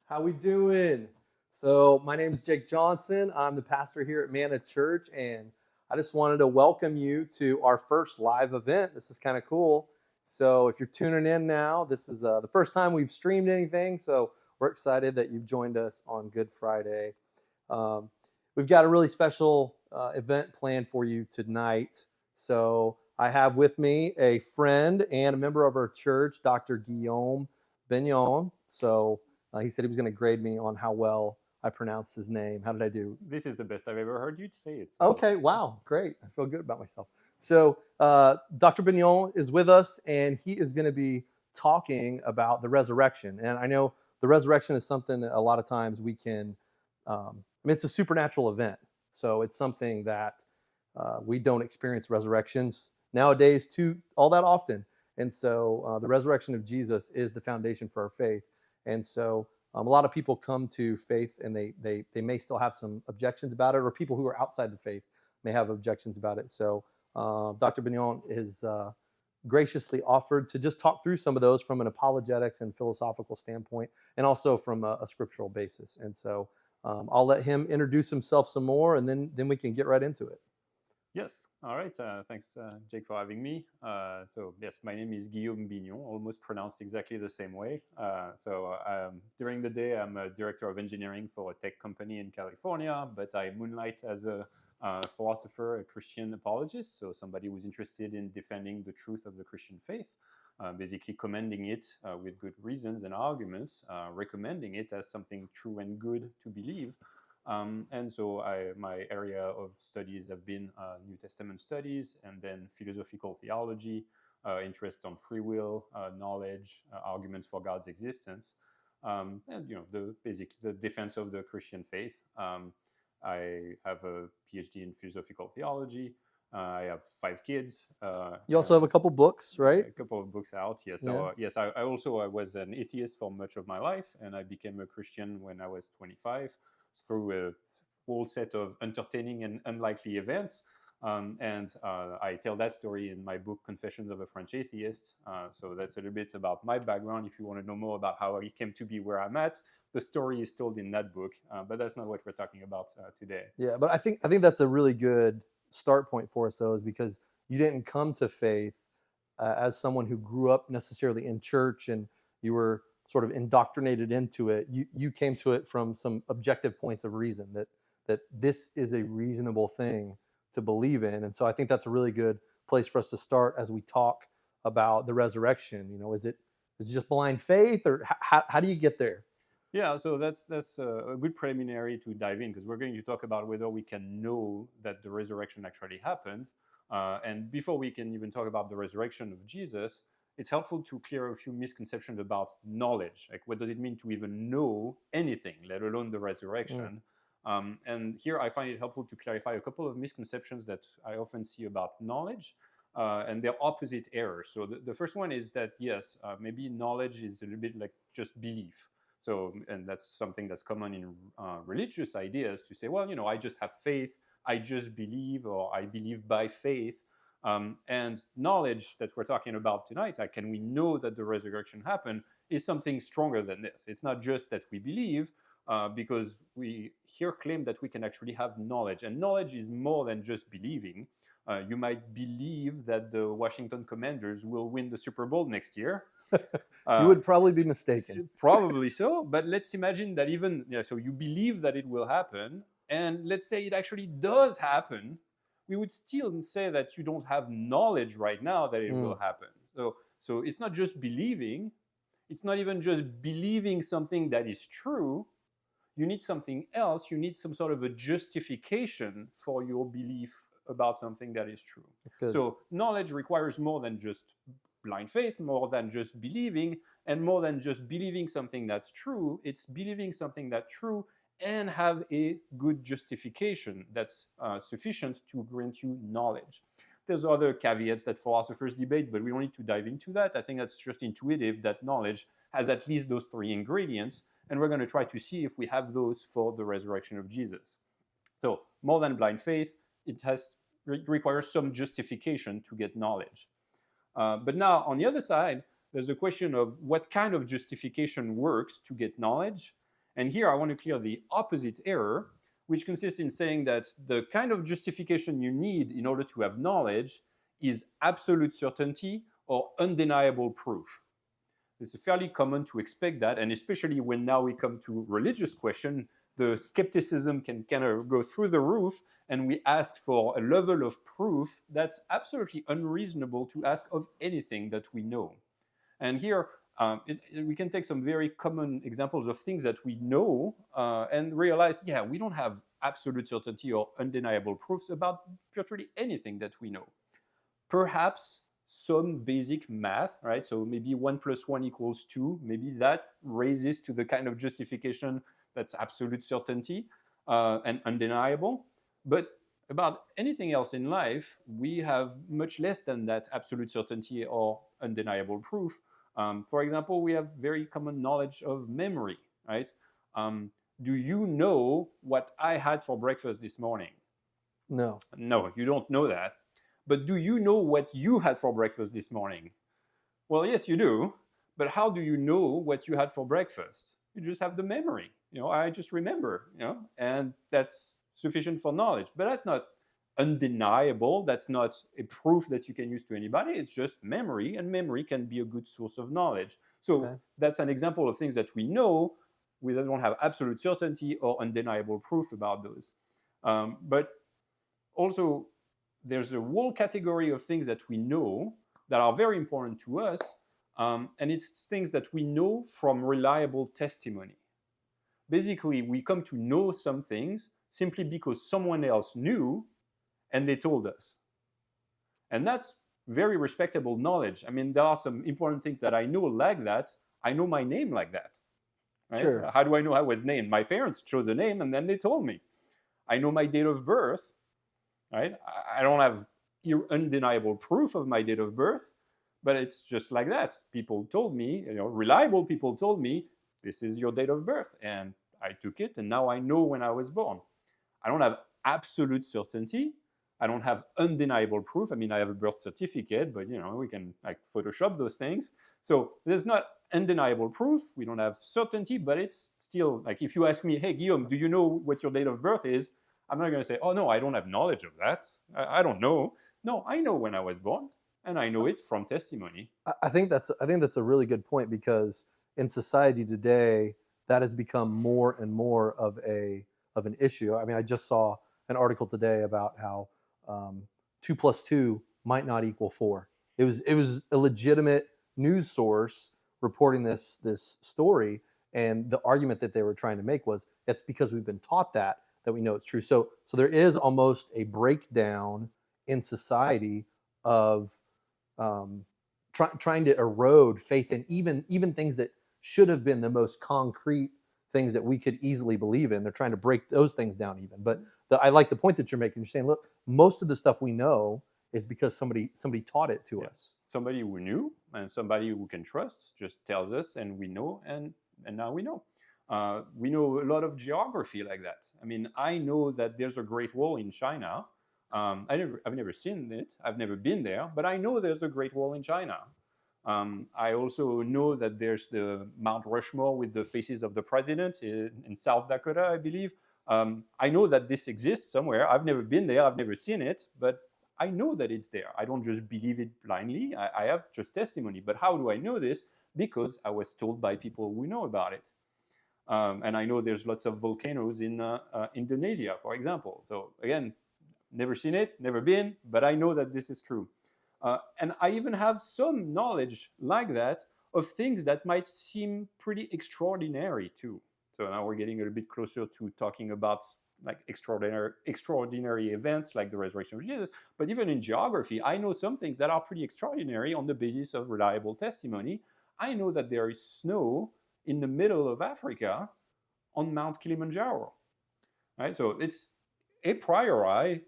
How we doing? So my name is Jake Johnson. I'm the pastor here at Manna Church, and I just wanted to welcome you to our first live event. This is kind of cool. So if you're tuning in now, this is the first time we've streamed anything. So we're excited that you've joined us on Good Friday. Um, we've got a really special event planned for you tonight. So I have with me a friend and a member of our church, Dr. Guillaume Bignon. So he said he was going to grade me on how well I pronounced his name. How did I do? This is the best I've ever heard you say it. So. Okay, wow, great. I feel good about myself. So Dr. Bignon is with us, and he is going to be talking about the resurrection. And I know the resurrection is something that a lot of times we can, it's a supernatural event. So it's something that we don't experience resurrections nowadays too all that often. And so the resurrection of Jesus is the foundation for our faith. And so a lot of people come to faith and they may still have some objections about it, or people who are outside the faith may have objections about it. So Dr. Bignon is graciously offered to just talk through some of those from an apologetics and philosophical standpoint, and also from a scriptural basis. And so I'll let him introduce himself some more, and then we can get right into it. Yes. All right. Thanks, Jake, for having me. Yes, my name is Guillaume Bignon, almost pronounced exactly the same way. During the day, I'm a director of engineering for a tech company in California, but I moonlight as a philosopher, a Christian apologist, so somebody who's interested in defending the truth of the Christian faith, basically commending it with good reasons and arguments, recommending it as something true and good to believe. My area of studies have been New Testament studies, and then philosophical theology, interest on free will, knowledge, arguments for God's existence, the defense of the Christian faith. I have a PhD in philosophical theology. I have 5 kids. You also have a couple books, right? A couple of books out. Yes. So I was an atheist for much of my life, and I became a Christian when I was 25 through a whole set of entertaining and unlikely events. I tell that story in my book, Confessions of a French Atheist. So that's a little bit about my background. If you want to know more about how I came to be where I'm at, the story is told in that book. But that's not what we're talking about today. Yeah, but I think that's a really good start point for us, though, is because you didn't come to faith as someone who grew up necessarily in church and you were sort of indoctrinated into it. You came to it from some objective points of reason that this is a reasonable thing to believe in. And so I think that's a really good place for us to start as we talk about the resurrection. Is it just blind faith, or how do you get there? Yeah, so that's a good preliminary to dive in, because we're going to talk about whether we can know that the resurrection actually happened. And before we can even talk about the resurrection of Jesus, it's helpful to clear a few misconceptions about knowledge. Like, what does it mean to even know anything, let alone the resurrection? And here I find it helpful to clarify a couple of misconceptions that I often see about knowledge. And their opposite errors. So the first one is that, yes, maybe knowledge is a little bit like just belief. So, and that's something that's common in religious ideas, to say, well, I just have faith, I just believe, or I believe by faith. And knowledge that we're talking about tonight, like, can we know that the resurrection happened, is something stronger than this. It's not just that we believe, because we here claim that we can actually have knowledge. And knowledge is more than just believing. You might believe that the Washington Commanders will win the Super Bowl next year. You would probably be mistaken. Probably so, but let's imagine that so you believe that it will happen, and let's say it actually does happen, we would still say that you don't have knowledge right now that it will happen. So it's not just believing, it's not even just believing something that is true. You need something else. You need some sort of a justification for your belief about something that is true. That's good. So knowledge requires more than just blind faith, more than just believing, and more than just believing something that's true. It's believing something that's true and have a good justification that's sufficient to grant you knowledge. There's other caveats that philosophers debate, but we don't need to dive into that. I think that's just intuitive that knowledge has at least those 3 ingredients, and we're going to try to see if we have those for the resurrection of Jesus. So more than blind faith, it requires some justification to get knowledge. But now, on the other side, there's a question of what kind of justification works to get knowledge, And here I want to clear the opposite error, which consists in saying that the kind of justification you need in order to have knowledge is absolute certainty or undeniable proof. It's fairly common to expect that, and especially when now we come to religious question, the skepticism can kind of go through the roof, and we ask for a level of proof that's absolutely unreasonable to ask of anything that we know. And here, we can take some very common examples of things that we know and realize, yeah, we don't have absolute certainty or undeniable proofs about virtually anything that we know. Perhaps some basic math, right? So maybe 1 + 1 = 2. Maybe that raises to the kind of justification that's absolute certainty and undeniable. But about anything else in life, we have much less than that absolute certainty or undeniable proof. For example, we have very common knowledge of memory, right? Do you know what I had for breakfast this morning? No. No, you don't know that. But do you know what you had for breakfast this morning? Well, yes, you do. But how do you know what you had for breakfast? You just have the memory. I just remember, and that's sufficient for knowledge. But that's not undeniable. That's not a proof that you can use to anybody. It's just memory, and memory can be a good source of knowledge. So that's an example of things that we know. We don't have absolute certainty or undeniable proof about those. But also, there's a whole category of things that we know that are very important to us, and it's things that we know from reliable testimony. Basically, we come to know some things simply because someone else knew and they told us. And that's very respectable knowledge. I mean, there are some important things that I know like that. I know my name like that. Right? Sure. How do I know I was named? My parents chose a name and then they told me. I know my date of birth. Right? I don't have undeniable proof of my date of birth, but it's just like that. People told me, reliable people told me, this is your date of birth. And I took it, and now I know when I was born. I don't have absolute certainty. I don't have undeniable proof. I mean, I have a birth certificate, but we can Photoshop those things. So there's not undeniable proof. We don't have certainty, but it's still like if you ask me, hey, Guillaume, do you know what your date of birth is? I'm not going to say, oh, no, I don't have knowledge of that. I don't know. No, I know when I was born, and I know it from testimony. I think that's a really good point, because in society today, that has become more and more of an issue. I mean, I just saw an article today about how 2 + 2 might not equal 4. It was a legitimate news source reporting this story, and the argument that they were trying to make was it's because we've been taught that we know it's true. So there is almost a breakdown in society of trying to erode faith in even things that should have been the most concrete things that we could easily believe in. They're trying to break those things down even. But I like the point that you're making. You're saying, look, most of the stuff we know is because somebody taught it to us. Somebody who knew and somebody who can trust just tells us, and we know, and now we know. We know a lot of geography like that. I mean, I know that there's a Great Wall in China. I've never seen it. I've never been there, but I know there's a Great Wall in China. I also know that there's the Mount Rushmore with the faces of the president in South Dakota, I believe. I know that this exists somewhere. I've never been there. I've never seen it, but I know that it's there. I don't just believe it blindly. I have just testimony. But how do I know this? Because I was told by people who know about it. And I know there's lots of volcanoes in Indonesia, for example. So again, never seen it, never been, but I know that this is true. And I even have some knowledge like that of things that might seem pretty extraordinary too. So now we're getting a little bit closer to talking about like extraordinary events like the resurrection of Jesus. But even in geography, I know some things that are pretty extraordinary on the basis of reliable testimony. I know that there is snow in the middle of Africa on Mount Kilimanjaro. Right? So it's a priori,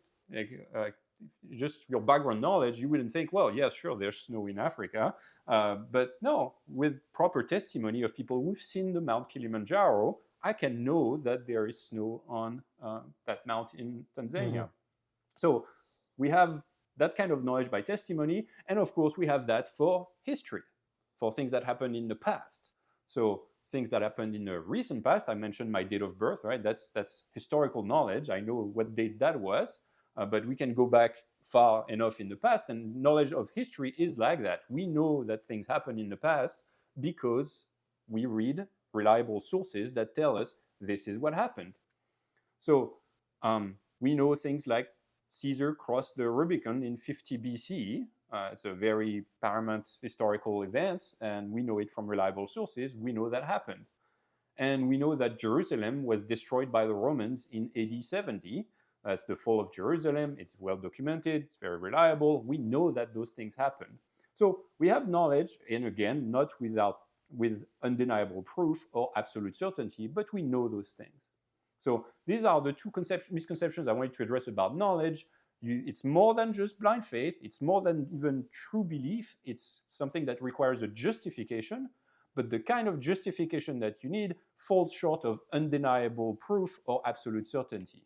just your background knowledge, you wouldn't think, well, yeah, sure, there's snow in Africa. But no, with proper testimony of people who've seen the Mount Kilimanjaro, I can know that there is snow on that mount in Tanzania. Mm-hmm. So we have that kind of knowledge by testimony. And of course, we have that for history, for things that happened in the past. So things that happened in the recent past. I mentioned my date of birth, right? That's historical knowledge. I know what date that was, but we can go back far enough in the past, and knowledge of history is like that. We know that things happened in the past because we read reliable sources that tell us this is what happened. So we know things like Caesar crossed the Rubicon in 50 BCE. It's a very paramount historical event, and we know it from reliable sources. We know that happened. And we know that Jerusalem was destroyed by the Romans in AD 70. That's the fall of Jerusalem. It's well documented. It's very reliable. We know that those things happened. So we have knowledge, and again, not with undeniable proof or absolute certainty, but we know those things. So these are the two misconceptions I wanted to address about knowledge. It's more than just blind faith. It's more than even true belief. It's something that requires a justification, but the kind of justification that you need falls short of undeniable proof or absolute certainty.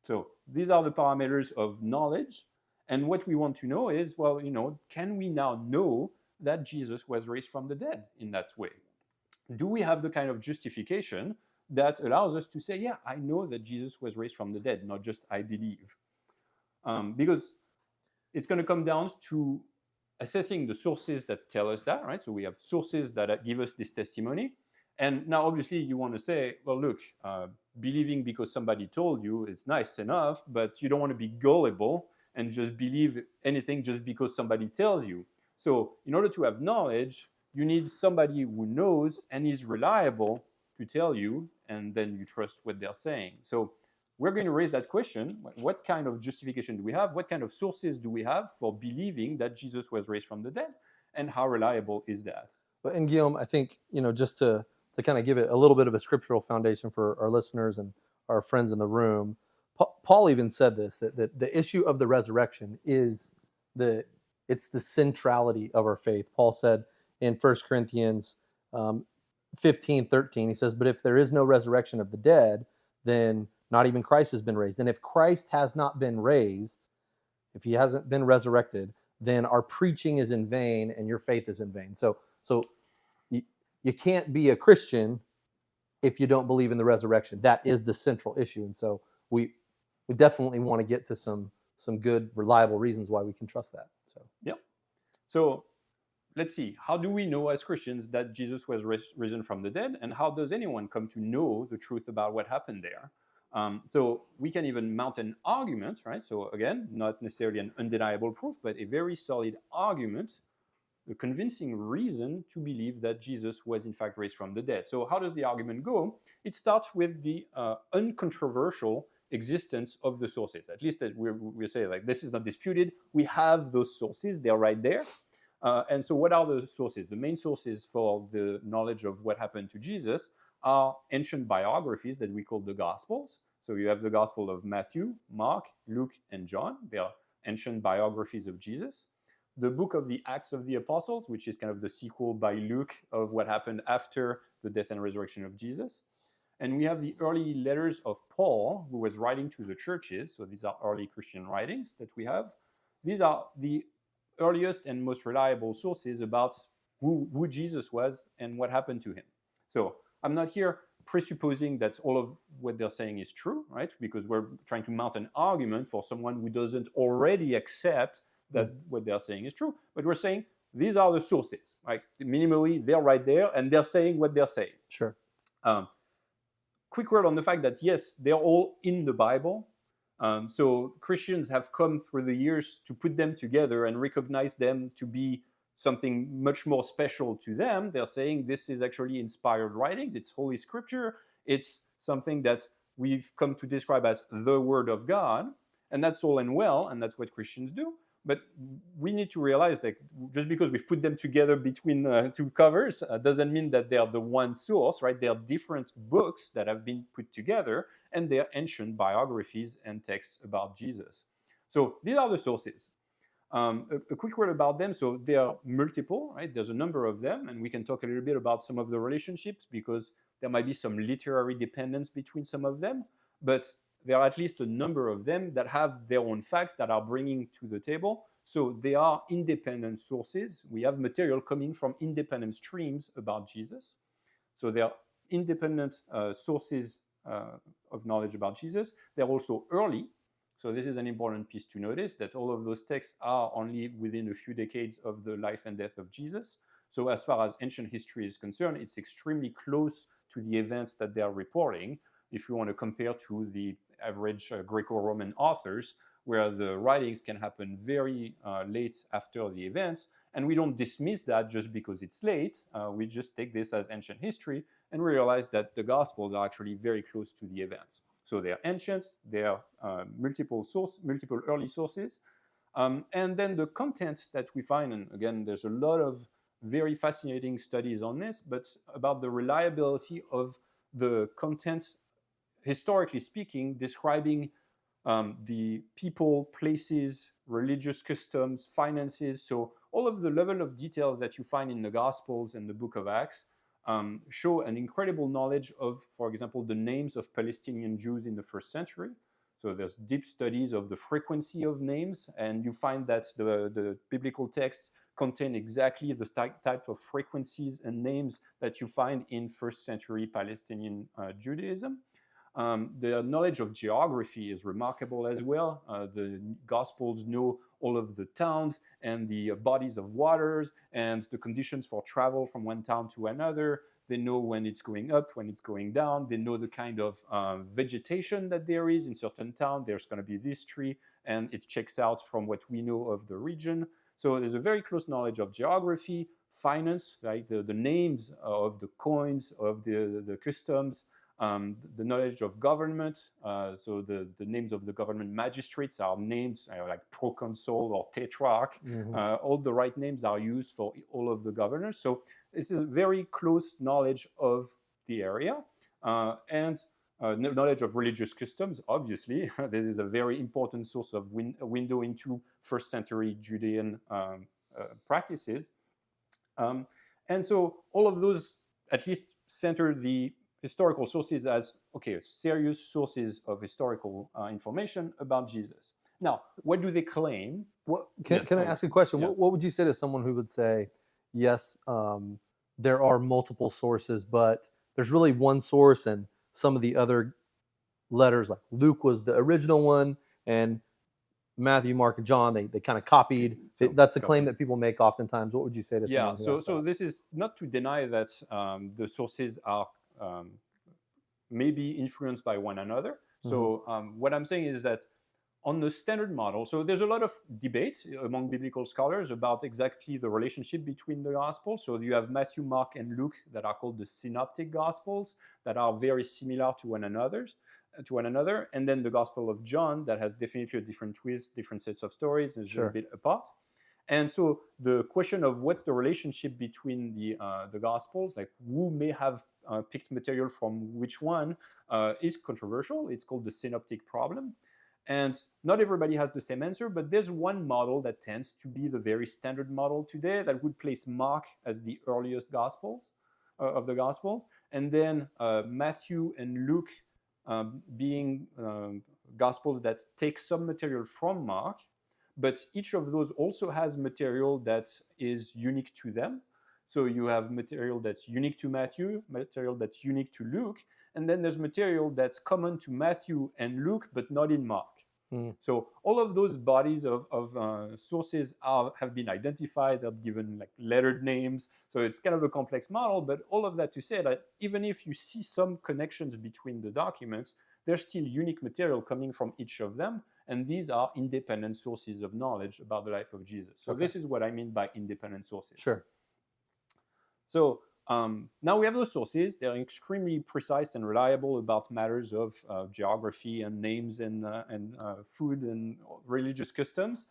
So these are the parameters of knowledge. And what we want to know is, well, can we now know that Jesus was raised from the dead in that way? Do we have the kind of justification that allows us to say, yeah, I know that Jesus was raised from the dead, not just I believe? Because it's going to come down to assessing the sources that tell us that, right? So we have sources that give us this testimony. And now, obviously, you want to say, well, look, believing because somebody told you is nice enough, but you don't want to be gullible and just believe anything just because somebody tells you. So in order to have knowledge, you need somebody who knows and is reliable to tell you, and then you trust what they're saying. So we're going to raise that question. What kind of justification do we have? What kind of sources do we have for believing that Jesus was raised from the dead? And how reliable is that? Well, and Guillaume, I think, just to kind of give it a little bit of a scriptural foundation for our listeners and our friends in the room, Paul even said this, that the issue of the resurrection is it's the centrality of our faith. Paul said in 1 Corinthians 15:13, he says, but if there is no resurrection of the dead, then not even Christ has been raised. And if Christ has not been raised, if he hasn't been resurrected, then our preaching is in vain and your faith is in vain. So you can't be a Christian if you don't believe in the resurrection. That is the central issue. And so we definitely want to get to some good, reliable reasons why we can trust that. So let's see. How do we know as Christians that Jesus was risen from the dead? And how does anyone come to know the truth about what happened there? So we can even mount an argument, right? So again, not necessarily an undeniable proof, but a very solid argument, a convincing reason to believe that Jesus was in fact raised from the dead. So how does the argument go? It starts with the uncontroversial existence of the sources. At least that we say, like, this is not disputed. We have those sources. They're right there. And so what are the sources? The main sources for the knowledge of what happened to Jesus are ancient biographies that we call the Gospels. So you have the Gospel of Matthew, Mark, Luke, and John. They are ancient biographies of Jesus. The book of the Acts of the Apostles, which is kind of the sequel by Luke of what happened after the death and resurrection of Jesus. And we have the early letters of Paul, who was writing to the churches. So these are early Christian writings that we have. These are the earliest and most reliable sources about who Jesus was and what happened to him. So I'm not here presupposing that all of what they're saying is true, right? Because we're trying to mount an argument for someone who doesn't already accept that what they're saying is true. But we're saying these are the sources, right? Minimally, they're right there, and they're saying what they're saying. Sure. Quick word on the fact that, yes, they're all in the Bible. So Christians have come through the years to put them together and recognize them to be something much more special to them. They're saying this is actually inspired writings. It's Holy Scripture. It's something that we've come to describe as the Word of God. And that's all and well, and that's what Christians do. But we need to realize that just because we've put them together between two covers doesn't mean that they're the one source, right? They're different books that have been put together, and they're ancient biographies and texts about Jesus. So these are the sources. A quick word about them. So they are multiple, right? There's a number of them, and we can talk a little bit about some of the relationships because there might be some literary dependence between some of them, but there are at least a number of them that have their own facts that are bringing to the table. So they are independent sources. We have material coming from independent streams about Jesus. So they are independent sources of knowledge about Jesus. They're also early. So this is an important piece to notice, that all of those texts are only within a few decades of the life and death of Jesus. So as far as ancient history is concerned, it's extremely close to the events that they are reporting. If you want to compare to the average Greco-Roman authors, where the writings can happen very late after the events, and we don't dismiss that just because it's late. We just take this as ancient history and realize that the Gospels are actually very close to the events. So they're ancient, they're multiple early sources. And then the content that we find, and again, there's a lot of very fascinating studies on this, but about the reliability of the content, historically speaking, describing the people, places, religious customs, finances. So all of the level of details that you find in the Gospels and the book of Acts show an incredible knowledge of, for example, the names of Palestinian Jews in the first century. So there's deep studies of the frequency of names, and you find that the biblical texts contain exactly the type of frequencies and names that you find in first century Palestinian Judaism. The knowledge of geography is remarkable as well. The Gospels know all of the towns and the bodies of waters and the conditions for travel from one town to another. They know when it's going up, when it's going down. They know the kind of vegetation that there is in certain town. There's going to be this tree, and it checks out from what we know of the region. So there's a very close knowledge of geography, finance, right? The names of the coins, of the customs, the knowledge of government. So the names of the government magistrates are names like proconsul or tetrarch. All the right names are used for all of the governors. So it's a very close knowledge of the area. And knowledge of religious customs, obviously. This is a very important source of window into first century Judean practices. And so all of those at least center the historical sources as, okay, serious sources of historical information about Jesus. Now, what do they claim? Can I ask a question? Yeah. What would you say to someone who would say, yes, there are multiple sources, but there's really one source, and some of the other letters, like Luke was the original one, and Matthew, Mark, and John, they kind of copied. So, that's a claim that people make oftentimes. What would you say to someone who asks so that? this is not to deny that the sources are maybe influenced by one another. So what I'm saying is that on the standard model, so there's a lot of debate among biblical scholars about exactly the relationship between the Gospels. So you have Matthew, Mark, and Luke that are called the synoptic Gospels, that are very similar to one another. And then the Gospel of John that has definitely a different twist, different sets of stories, is a bit apart. And so the question of what's the relationship between the Gospels, like who may have picked material from which one, is controversial. It's called the synoptic problem. And not everybody has the same answer, but there's one model that tends to be the very standard model today that would place Mark as the earliest Gospels of the Gospels, and then Matthew and Luke being Gospels that take some material from Mark, but each of those also has material that is unique to them. So you have material that's unique to Matthew, material that's unique to Luke, and then there's material that's common to Matthew and Luke, but not in Mark. So all of those bodies of sources have been identified, have given like lettered names. So it's kind of a complex model, but all of that to say that even if you see some connections between the documents, there's still unique material coming from each of them. And these are independent sources of knowledge about the life of Jesus. So this is what I mean by independent sources. Sure. So now we have those sources. They're extremely precise and reliable about matters of geography and names and food and religious customs.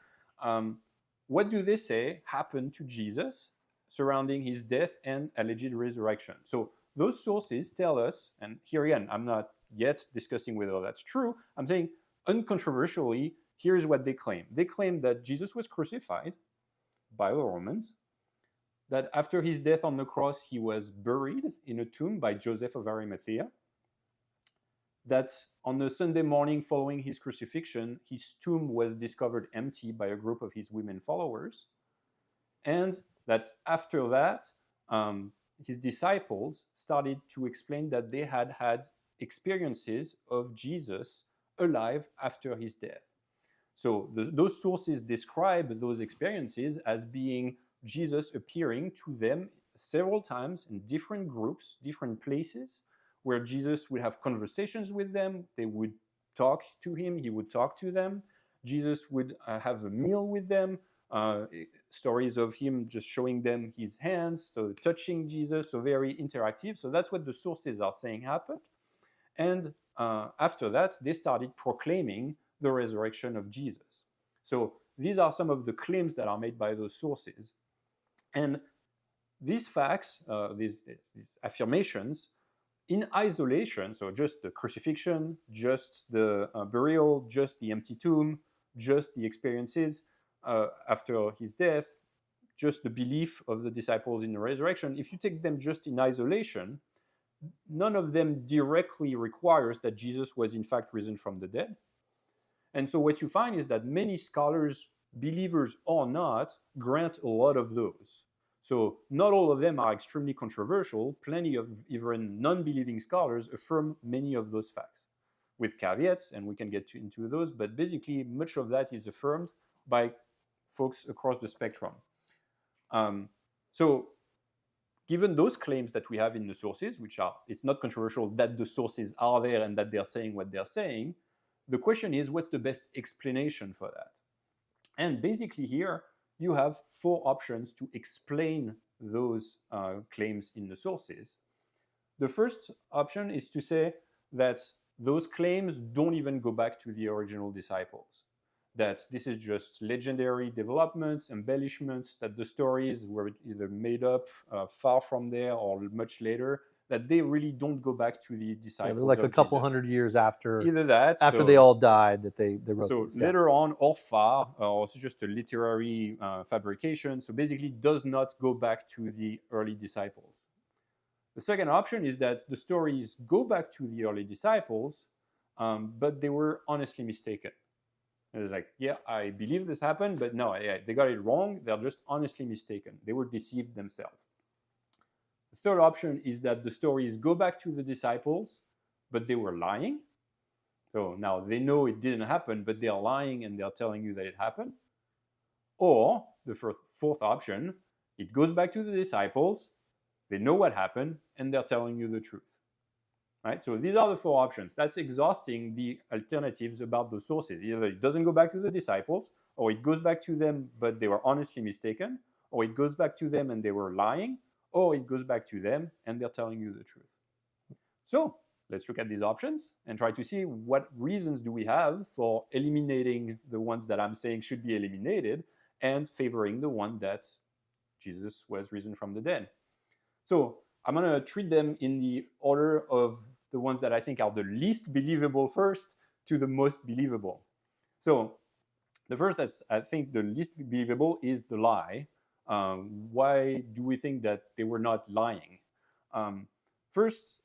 What do they say happened to Jesus surrounding his death and alleged resurrection? So those sources tell us, and here again, I'm not yet discussing whether that's true. I'm saying uncontroversially, here's what they claim. They claim that Jesus was crucified by the Romans, that after his death on the cross, he was buried in a tomb by Joseph of Arimathea, that on the Sunday morning following his crucifixion, his tomb was discovered empty by a group of his women followers, and that after that, his disciples started to explain that they had had experiences of Jesus alive after his death. So those sources describe those experiences as being Jesus appearing to them several times in different groups, different places, where Jesus would have conversations with them. They would talk to him, he would talk to them. Jesus would have a meal with them. Stories of him just showing them his hands, so touching Jesus, so very interactive. So that's what the sources are saying happened. And after that, they started proclaiming the resurrection of Jesus. So these are some of the claims that are made by those sources. And these facts, these affirmations, in isolation, so just the crucifixion, just the burial, just the empty tomb, just the experiences after his death, just the belief of the disciples in the resurrection, if you take them just in isolation, none of them directly requires that Jesus was in fact risen from the dead. And so what you find is that many scholars, believers or not, grant a lot of those. So not all of them are extremely controversial. Plenty of even non-believing scholars affirm many of those facts with caveats, and we can get into those, but basically much of that is affirmed by folks across the spectrum. So given those claims that we have in the sources, which are, it's not controversial that the sources are there and that they're saying what they're saying, the question is, what's the best explanation for that? And basically here, you have 4 options to explain those claims in the sources. The first option is to say that those claims don't even go back to the original disciples, that this is just legendary developments, embellishments, that the stories were either made up far from there or much later, that they really don't go back to the disciples. They're like a couple hundred years after, either that, after they all died, that they wrote so these down. later on, or far, or it's just a literary fabrication. So basically, does not go back to the early disciples. The second option is that the stories go back to the early disciples, but they were honestly mistaken. It was like, yeah, I believe this happened, but no, they got it wrong. They're just honestly mistaken. They were deceived themselves. The third option is that the stories go back to the disciples, but they were lying. So now they know it didn't happen, but they are lying and they're telling you that it happened. Or the fourth option, it goes back to the disciples, they know what happened, and they're telling you the truth. Right? So these are the 4 options. That's exhausting the alternatives about the sources. Either it doesn't go back to the disciples, or it goes back to them, but they were honestly mistaken, or it goes back to them and they were lying, or it goes back to them and they're telling you the truth. So let's look at these options and try to see what reasons do we have for eliminating the ones that I'm saying should be eliminated and favoring the one that Jesus was risen from the dead. So I'm going to treat them in the order of the ones that I think are the least believable first to the most believable. So the first that's, I think, the least believable is the lie. Why do we think that they were not lying? First,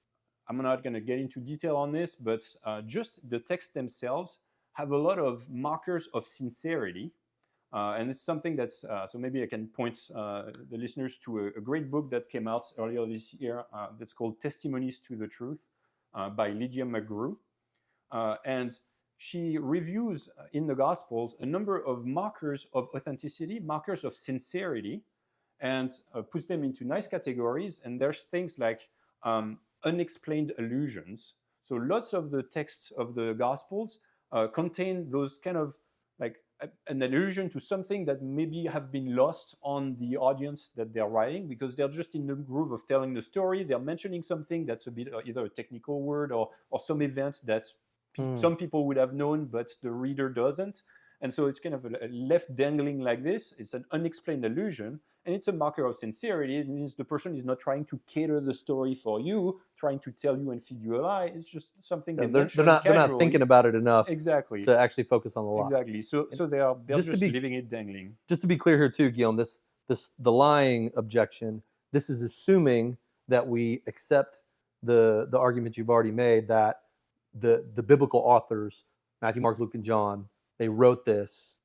I'm not going to get into detail on this, but just the texts themselves have a lot of markers of sincerity. And it's something that's, so maybe I can point the listeners to a great book that came out earlier this year that's called Testimonies to the Truth by Lydia McGrew. And she reviews in the Gospels a number of markers of authenticity, markers of sincerity, and puts them into nice categories. And there's things like unexplained allusions. So lots of the texts of the Gospels contain those kind of like an allusion to something that maybe have been lost on the audience that they're writing, because they're just in the groove of telling the story. They're mentioning something that's a bit either a technical word or some event that some people would have known, but the reader doesn't. And so it's kind of left dangling like this. It's an unexplained allusion, and it's a marker of sincerity. It means the person is not trying to cater the story for you, trying to tell you and feed you a lie. It's just something they're not thinking about it enough to actually focus on the lie. Exactly. So they're just leaving it dangling. Just to be clear here too, Guillaume, the lying objection, this is assuming that we accept the argument you've already made, that the biblical authors, Matthew, Mark, Luke, and John, they wrote this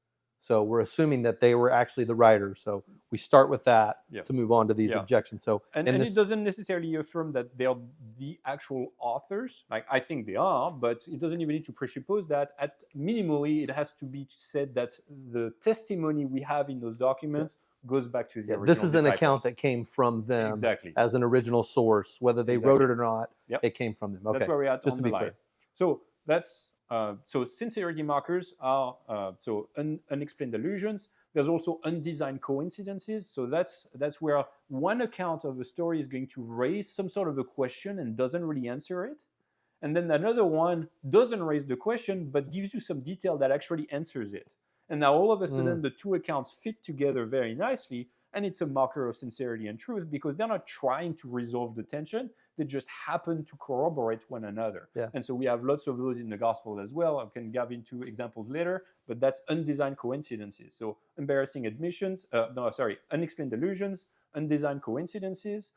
So we're assuming that they were actually the writers. So we start with that Yeah. to move on to these Yeah. objections. So And it doesn't necessarily affirm that they're the actual authors. Like, I think they are, but it doesn't even need to presuppose that. At minimally, it has to be said that the testimony we have in those documents goes back to the original this is an disciples. account that came from them Exactly. as an original source, whether they wrote it or not. Yep. It came from them. Okay, That's where we're at just on to the be clear. lies. So that's so sincerity markers are so unexplained allusions. There's also undesigned coincidences. So that's where one account of a story is going to raise some sort of a question and doesn't really answer it. And then another one doesn't raise the question, but gives you some detail that actually answers it. And now all of a sudden, the two accounts fit together very nicely. And it's a marker of sincerity and truth because they're not trying to resolve the tension. They just happen to corroborate one another. Yeah. And so we have lots of those in the gospel as well. I can give into examples later, but that's undesigned coincidences. So embarrassing admissions, unexplained allusions, undesigned coincidences.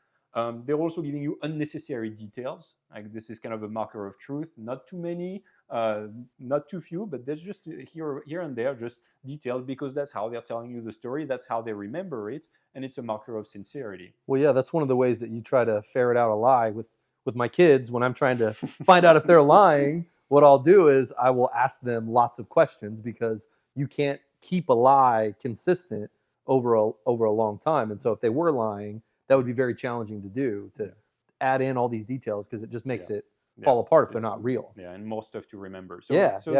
They're also giving you unnecessary details. Like, this is kind of a marker of truth. Not too many, not too few, but there's just here and there just details because that's how they're telling you the story. That's how they remember it, and it's a marker of sincerity. Well, yeah, that's one of the ways that you try to ferret out a lie with my kids. When I'm trying to find out if they're lying, what I'll do is I will ask them lots of questions because you can't keep a lie consistent over a long time. And so if they were lying, that would be very challenging to do, to add in all these details, because it just makes it fall apart if they're not real. Yeah, and more stuff to remember. So,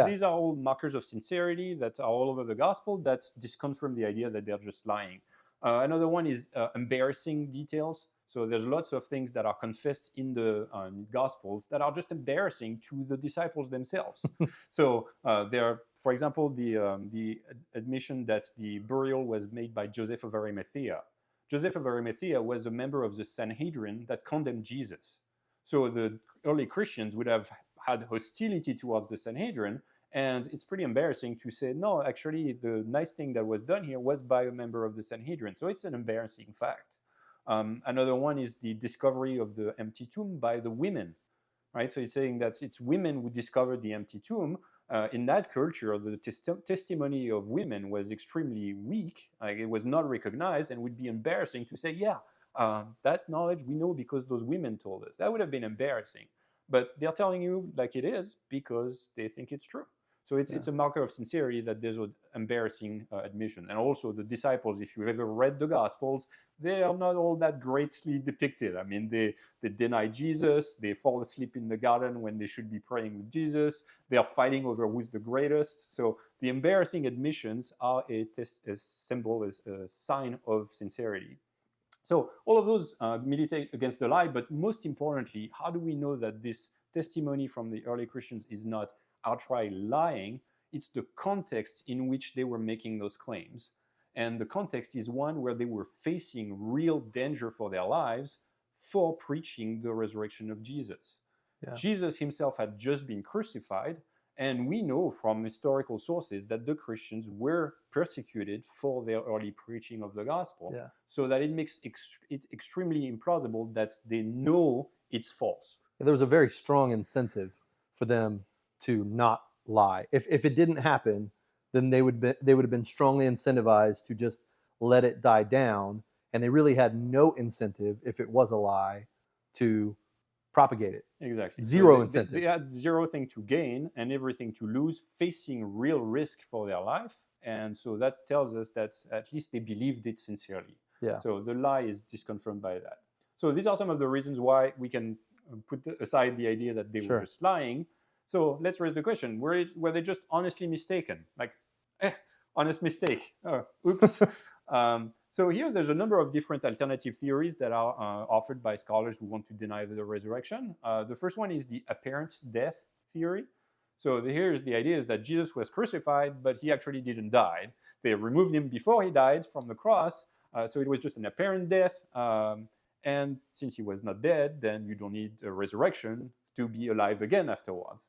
these are all markers of sincerity that are all over the gospel that disconfirm the idea that they're just lying. Another one is embarrassing details. So there's lots of things that are confessed in the Gospels that are just embarrassing to the disciples themselves. So there, for example, the admission that the burial was made by Joseph of Arimathea. Joseph of Arimathea was a member of the Sanhedrin that condemned Jesus. So the early Christians would have had hostility towards the Sanhedrin, and it's pretty embarrassing to say, no, actually, the nice thing that was done here was by a member of the Sanhedrin. So it's an embarrassing fact. Another one is the discovery of the empty tomb by the women, right? So it's saying that it's women who discovered the empty tomb. In that culture, the testimony of women was extremely weak. Like, it was not recognized, and would be embarrassing to say, that knowledge we know because those women told us. That would have been embarrassing. But they're telling you like it is because they think it's true. So it's a marker of sincerity that there's an embarrassing admission. And also the disciples, if you've ever read the Gospels, they are not all that greatly depicted. I mean, they deny Jesus, they fall asleep in the garden when they should be praying with Jesus, they are fighting over who's the greatest. So the embarrassing admissions are a symbol, a sign of sincerity. So all of those militate against the lie, but most importantly, how do we know that this testimony from the early Christians is not outright lying? It's the context in which they were making those claims. And the context is one where they were facing real danger for their lives for preaching the resurrection of Jesus. Yeah. Jesus himself had just been crucified, and we know from historical sources that the Christians were persecuted for their early preaching of the gospel. Yeah. So that it makes it extremely implausible that they know it's false. There was a very strong incentive for them to not lie. If it didn't happen, then they would have been strongly incentivized to just let it die down, and they really had no incentive, if it was a lie, to propagate it. Exactly. Zero incentive. They had zero thing to gain and everything to lose, facing real risk for their life. And so that tells us that at least they believed it sincerely. Yeah. So the lie is disconfirmed by that. So these are some of the reasons why we can put aside the idea that they were just lying. So let's raise the question, were they just honestly mistaken? Like, honest mistake. Oh, oops. So here there's a number of different alternative theories that are offered by scholars who want to deny the resurrection. The first one is the apparent death theory. So here's the idea is that Jesus was crucified, but he actually didn't die. They removed him before he died from the cross, so it was just an apparent death. And since he was not dead, then you don't need a resurrection to be alive again afterwards.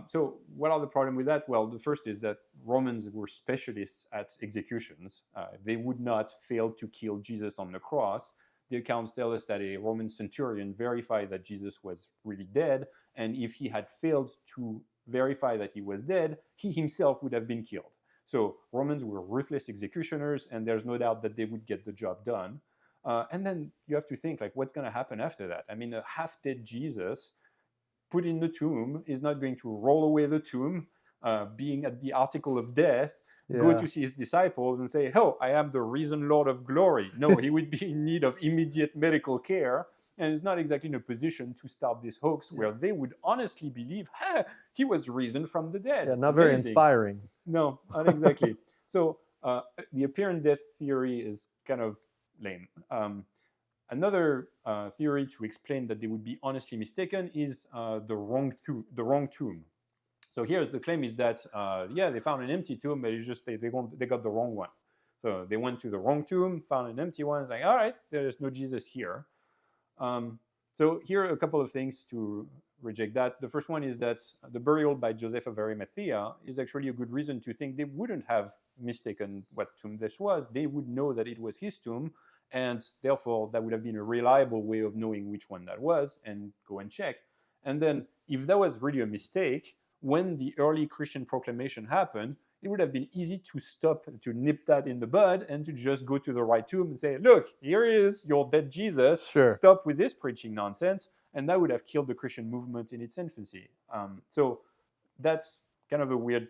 So what are the problems with that? Well, the first is that Romans were specialists at executions. They would not fail to kill Jesus on the cross. The accounts tell us that a Roman centurion verified that Jesus was really dead, and if he had failed to verify that he was dead, he himself would have been killed. So Romans were ruthless executioners, and there's no doubt that they would get the job done. And then you have to think, like, what's going to happen after that? I mean, a half-dead Jesus put in the tomb is not going to roll away the tomb, being at the article of death, go to see his disciples and say, "Oh, I am the risen Lord of glory." No, he would be in need of immediate medical care, and is not exactly in a position to start this hoax where they would honestly believe, he was risen from the dead. Yeah, not very inspiring. No, not exactly. So the apparent death theory is kind of lame. Another theory to explain that they would be honestly mistaken is the wrong tomb. So here the claim is that they found an empty tomb, but it's just they got the wrong one. So they went to the wrong tomb, found an empty one. It's like, all right, there's no Jesus here. So here are a couple of things to reject that. The first one is that the burial by Joseph of Arimathea is actually a good reason to think they wouldn't have mistaken what tomb this was. They would know that it was his tomb, and therefore that would have been a reliable way of knowing which one that was and go and check. And then if that was really a mistake, when the early Christian proclamation happened, it would have been easy to stop, to nip that in the bud, and to just go to the right tomb and say, look, here is your dead Jesus. Sure. Stop with this preaching nonsense. And that would have killed the Christian movement in its infancy. So that's kind of a weird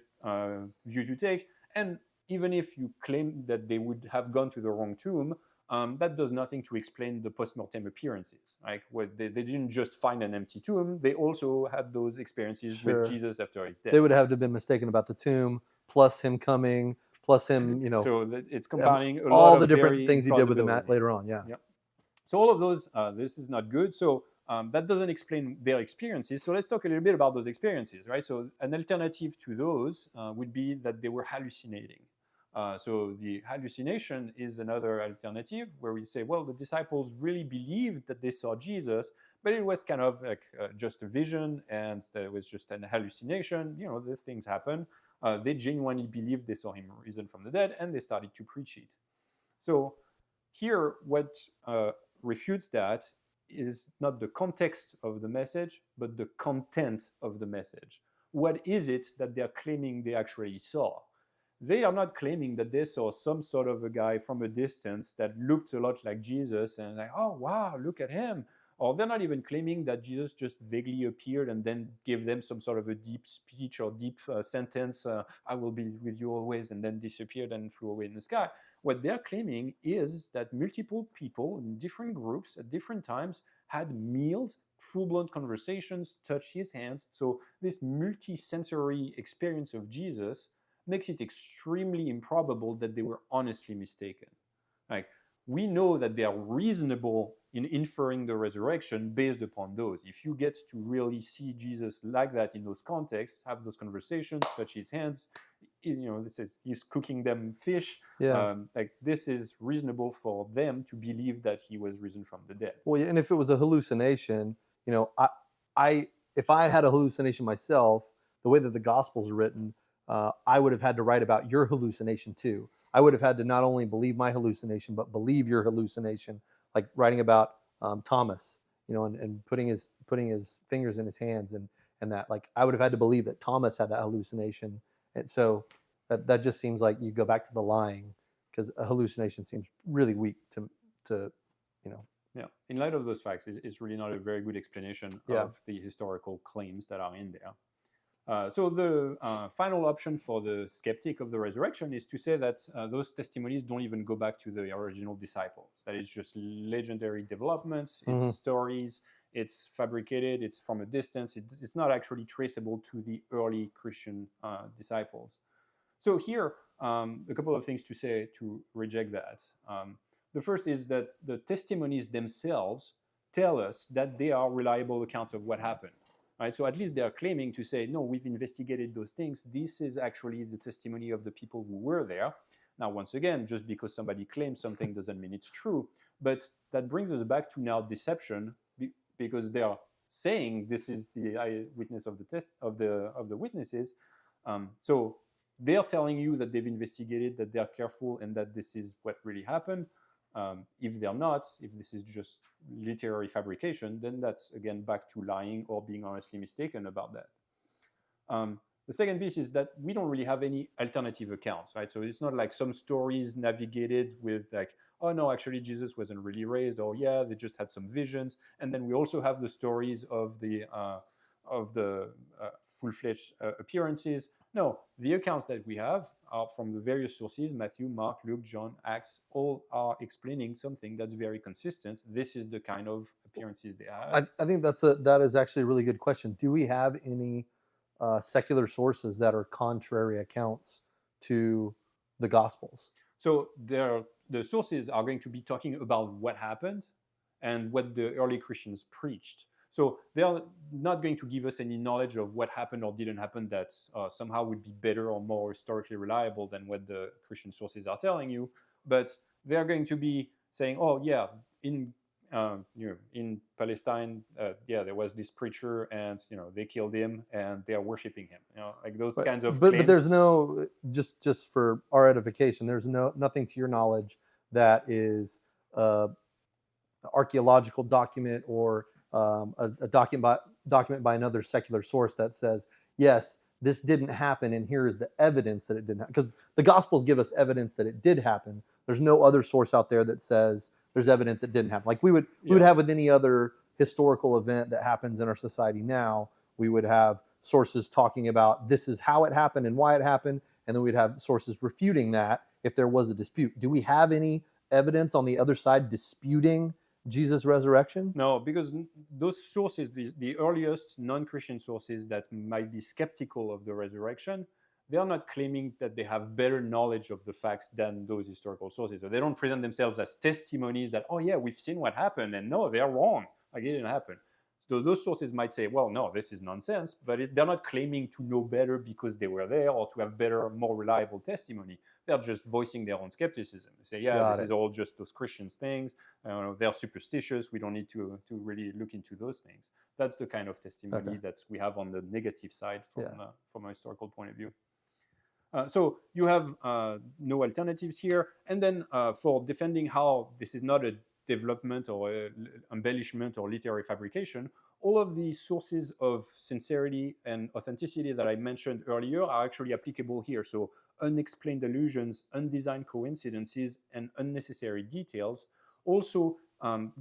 view to take. And even if you claim that they would have gone to the wrong tomb, that does nothing to explain the post-mortem appearances. Like, they didn't just find an empty tomb, they also had those experiences with Jesus after his death. They would have to have been mistaken about the tomb, plus him coming, plus him, So it's combining a lot all of the different things he did with him later on. So all of those, this is not good. So that doesn't explain their experiences. So let's talk a little bit about those experiences, right? So an alternative to those would be that they were hallucinating. So the hallucination is another alternative where we say, well, the disciples really believed that they saw Jesus, but it was kind of like just a vision, and it was just an hallucination. These things happen. They genuinely believed they saw him risen from the dead, and they started to preach it. So here, what refutes that is not the context of the message, but the content of the message. What is it that they're claiming they actually saw? They are not claiming that they saw some sort of a guy from a distance that looked a lot like Jesus and like, oh, wow, look at him. Or they're not even claiming that Jesus just vaguely appeared and then gave them some sort of a deep speech or deep sentence, I will be with you always, and then disappeared and flew away in the sky. What they're claiming is that multiple people in different groups at different times had meals, full-blown conversations, touched his hands. So this multi-sensory experience of Jesus makes it extremely improbable that they were honestly mistaken. Like, we know that they are reasonable in inferring the resurrection based upon those. If you get to really see Jesus like that in those contexts, have those conversations, touch his hands, this is, he's cooking them fish. Like, this is reasonable for them to believe that he was risen from the dead. Well, and if it was a hallucination, if I had a hallucination myself, the way that the Gospels are written, I would have had to write about your hallucination too. I would have had to not only believe my hallucination, but believe your hallucination, like writing about Thomas, and putting his fingers in his hands and that. Like, I would have had to believe that Thomas had that hallucination, and so that just seems like you go back to the lying, because a hallucination seems really weak to. Yeah, in light of those facts, it's really not a very good explanation of the historical claims that are in there. So the final option for the skeptic of the resurrection is to say that those testimonies don't even go back to the original disciples. That is just legendary developments, it's stories, it's fabricated, it's from a distance, it's not actually traceable to the early Christian disciples. So here, a couple of things to say to reject that. The first is that the testimonies themselves tell us that they are reliable accounts of what happened. Right? So at least they are claiming to say, no, we've investigated those things. This is actually the testimony of the people who were there. Now, once again, just because somebody claims something doesn't mean it's true. But that brings us back to now deception, because they are saying this is the eyewitness of the test of the witnesses. So they are telling you that they've investigated, that they are careful, and that this is what really happened. If they're not, if this is just literary fabrication, then that's again back to lying or being honestly mistaken about that. The second piece is that we don't really have any alternative accounts, right? So it's not like some stories navigated with like, oh no, actually Jesus wasn't really raised, or yeah, they just had some visions. And then we also have the stories of the full-fledged appearances. No, the accounts that we have are from the various sources: Matthew, Mark, Luke, John, Acts. All are explaining something that's very consistent. This is the kind of appearances they have. I think that is actually a really good question. Do we have any secular sources that are contrary accounts to the Gospels? So the sources are going to be talking about what happened and what the early Christians preached. So they are not going to give us any knowledge of what happened or didn't happen that somehow would be better or more historically reliable than what the Christian sources are telling you. But they are going to be saying, oh yeah, in Palestine, yeah, there was this preacher, and they killed him, and they are worshiping him. Like those kinds of But claims. there's no, just for our edification, there's nothing to your knowledge that is archaeological document or a document by another secular source that says, yes, this didn't happen, and here is the evidence that it didn't happen. Because the Gospels give us evidence that it did happen. There's no other source out there that says there's evidence it didn't happen. Like we would have with any other historical event that happens in our society now. We would have sources talking about this is how it happened and why it happened, and then we'd have sources refuting that if there was a dispute. Do we have any evidence on the other side disputing Jesus' resurrection? No, because those sources, the earliest non-Christian sources that might be skeptical of the resurrection, they are not claiming that they have better knowledge of the facts than those historical sources. So they don't present themselves as testimonies that, oh yeah, we've seen what happened, and no, they are wrong. Like it didn't happen. So those sources might say, well, no, this is nonsense, but they're not claiming to know better because they were there or to have better, more reliable testimony. They're just voicing their own skepticism. They say, yeah, this is all just those Christians things. They're superstitious. We don't need to really look into those things. That's the kind of testimony that we have on the negative side from a historical point of view. So you have no alternatives here. And then for defending how this is not a development or embellishment or literary fabrication, all of the sources of sincerity and authenticity that I mentioned earlier are actually applicable here. So unexplained allusions, undesigned coincidences, and unnecessary details also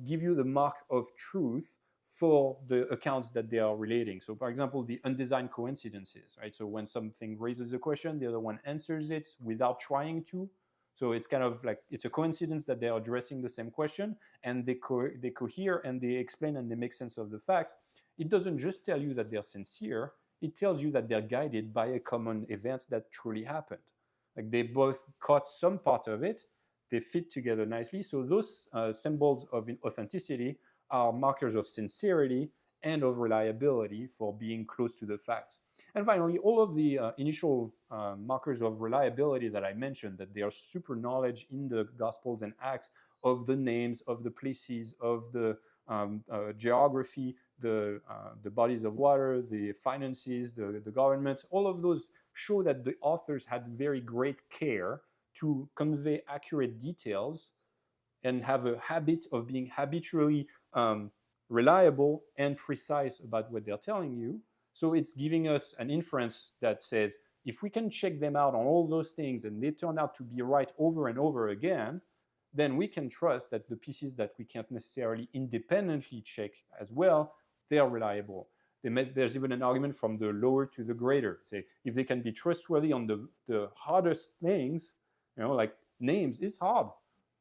give you the mark of truth for the accounts that they are relating. So for example, the undesigned coincidences, right? So when something raises a question, the other one answers it without trying to. So it's kind of like it's a coincidence that they are addressing the same question, and they cohere and they explain and they make sense of the facts. It doesn't just tell you that they're sincere, it tells you that they're guided by a common event that truly happened. Like they both caught some part of it, they fit together nicely. So those symbols of authenticity are markers of sincerity and of reliability for being close to the facts. And finally, all of the initial markers of reliability that I mentioned, that they are super knowledge in the Gospels and Acts of the names, of the places, of the geography, the bodies of water, the finances, the government, all of those show that the authors had very great care to convey accurate details and have a habit of being habitually reliable and precise about what they're telling you. So it's giving us an inference that says, if we can check them out on all those things and they turn out to be right over and over again, then we can trust that the pieces that we can't necessarily independently check as well, they are reliable. There's even an argument from the lower to the greater. Say, if they can be trustworthy on the hardest things, like names is hard.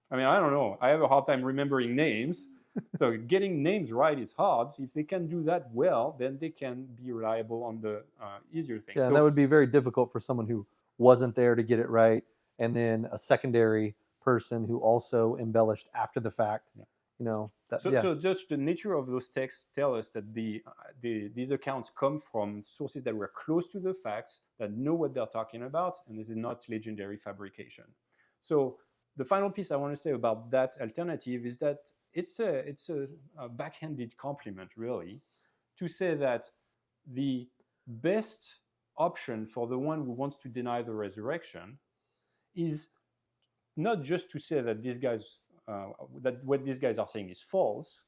I mean, I don't know. I have a hard time remembering names. So getting names right is hard. So if they can do that well, then they can be reliable on the easier things. Yeah, and that would be very difficult for someone who wasn't there to get it right, and then a secondary person who also embellished after the fact. So just the nature of those texts tell us that these accounts come from sources that were close to the facts, that know what they're talking about, and this is not legendary fabrication. So the final piece I want to say about that alternative is that it's a backhanded compliment, really, to say that the best option for the one who wants to deny the resurrection is not just to say that these guys that what these guys are saying is false,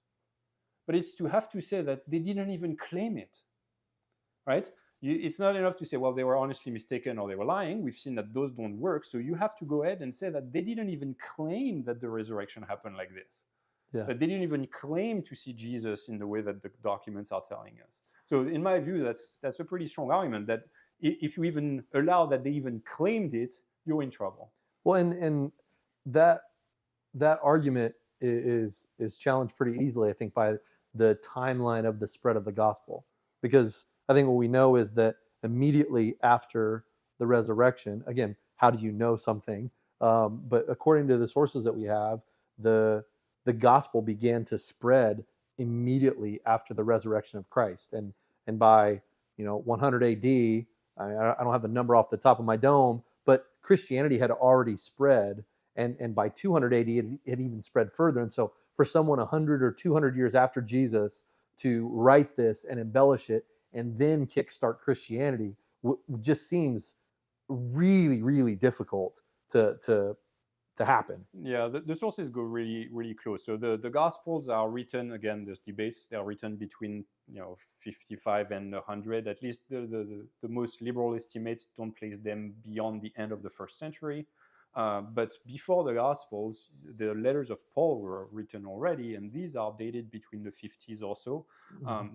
but it's to have to say that they didn't even claim it, right? It's not enough to say, well, they were honestly mistaken or they were lying. We've seen that those don't work. So you have to go ahead and say that they didn't even claim that the resurrection happened like this. Yeah. That they didn't even claim to see Jesus in the way that the documents are telling us. So in my view, that's a pretty strong argument that if you even allow that they even claimed it, you're in trouble. Well, and that argument is challenged pretty easily, I think, by the timeline of the spread of the gospel, because I think what we know is that immediately after the resurrection, again, how do you know something? But according to the sources that we have, the gospel began to spread immediately after the resurrection of Christ, and by 100 A.D. I don't have the number off the top of my dome, but Christianity had already spread, and by 200 AD it even spread further. And so for someone 100 or 200 years after Jesus to write this and embellish it and then kickstart Christianity just seems really, really difficult to happen. Yeah, the sources go really, really close. So the Gospels are written, again, there's debates, they are written between 55 and 100. At least the most liberal estimates don't place them beyond the end of the first century. But before the Gospels, the letters of Paul were written already, and these are dated between the 50s or so.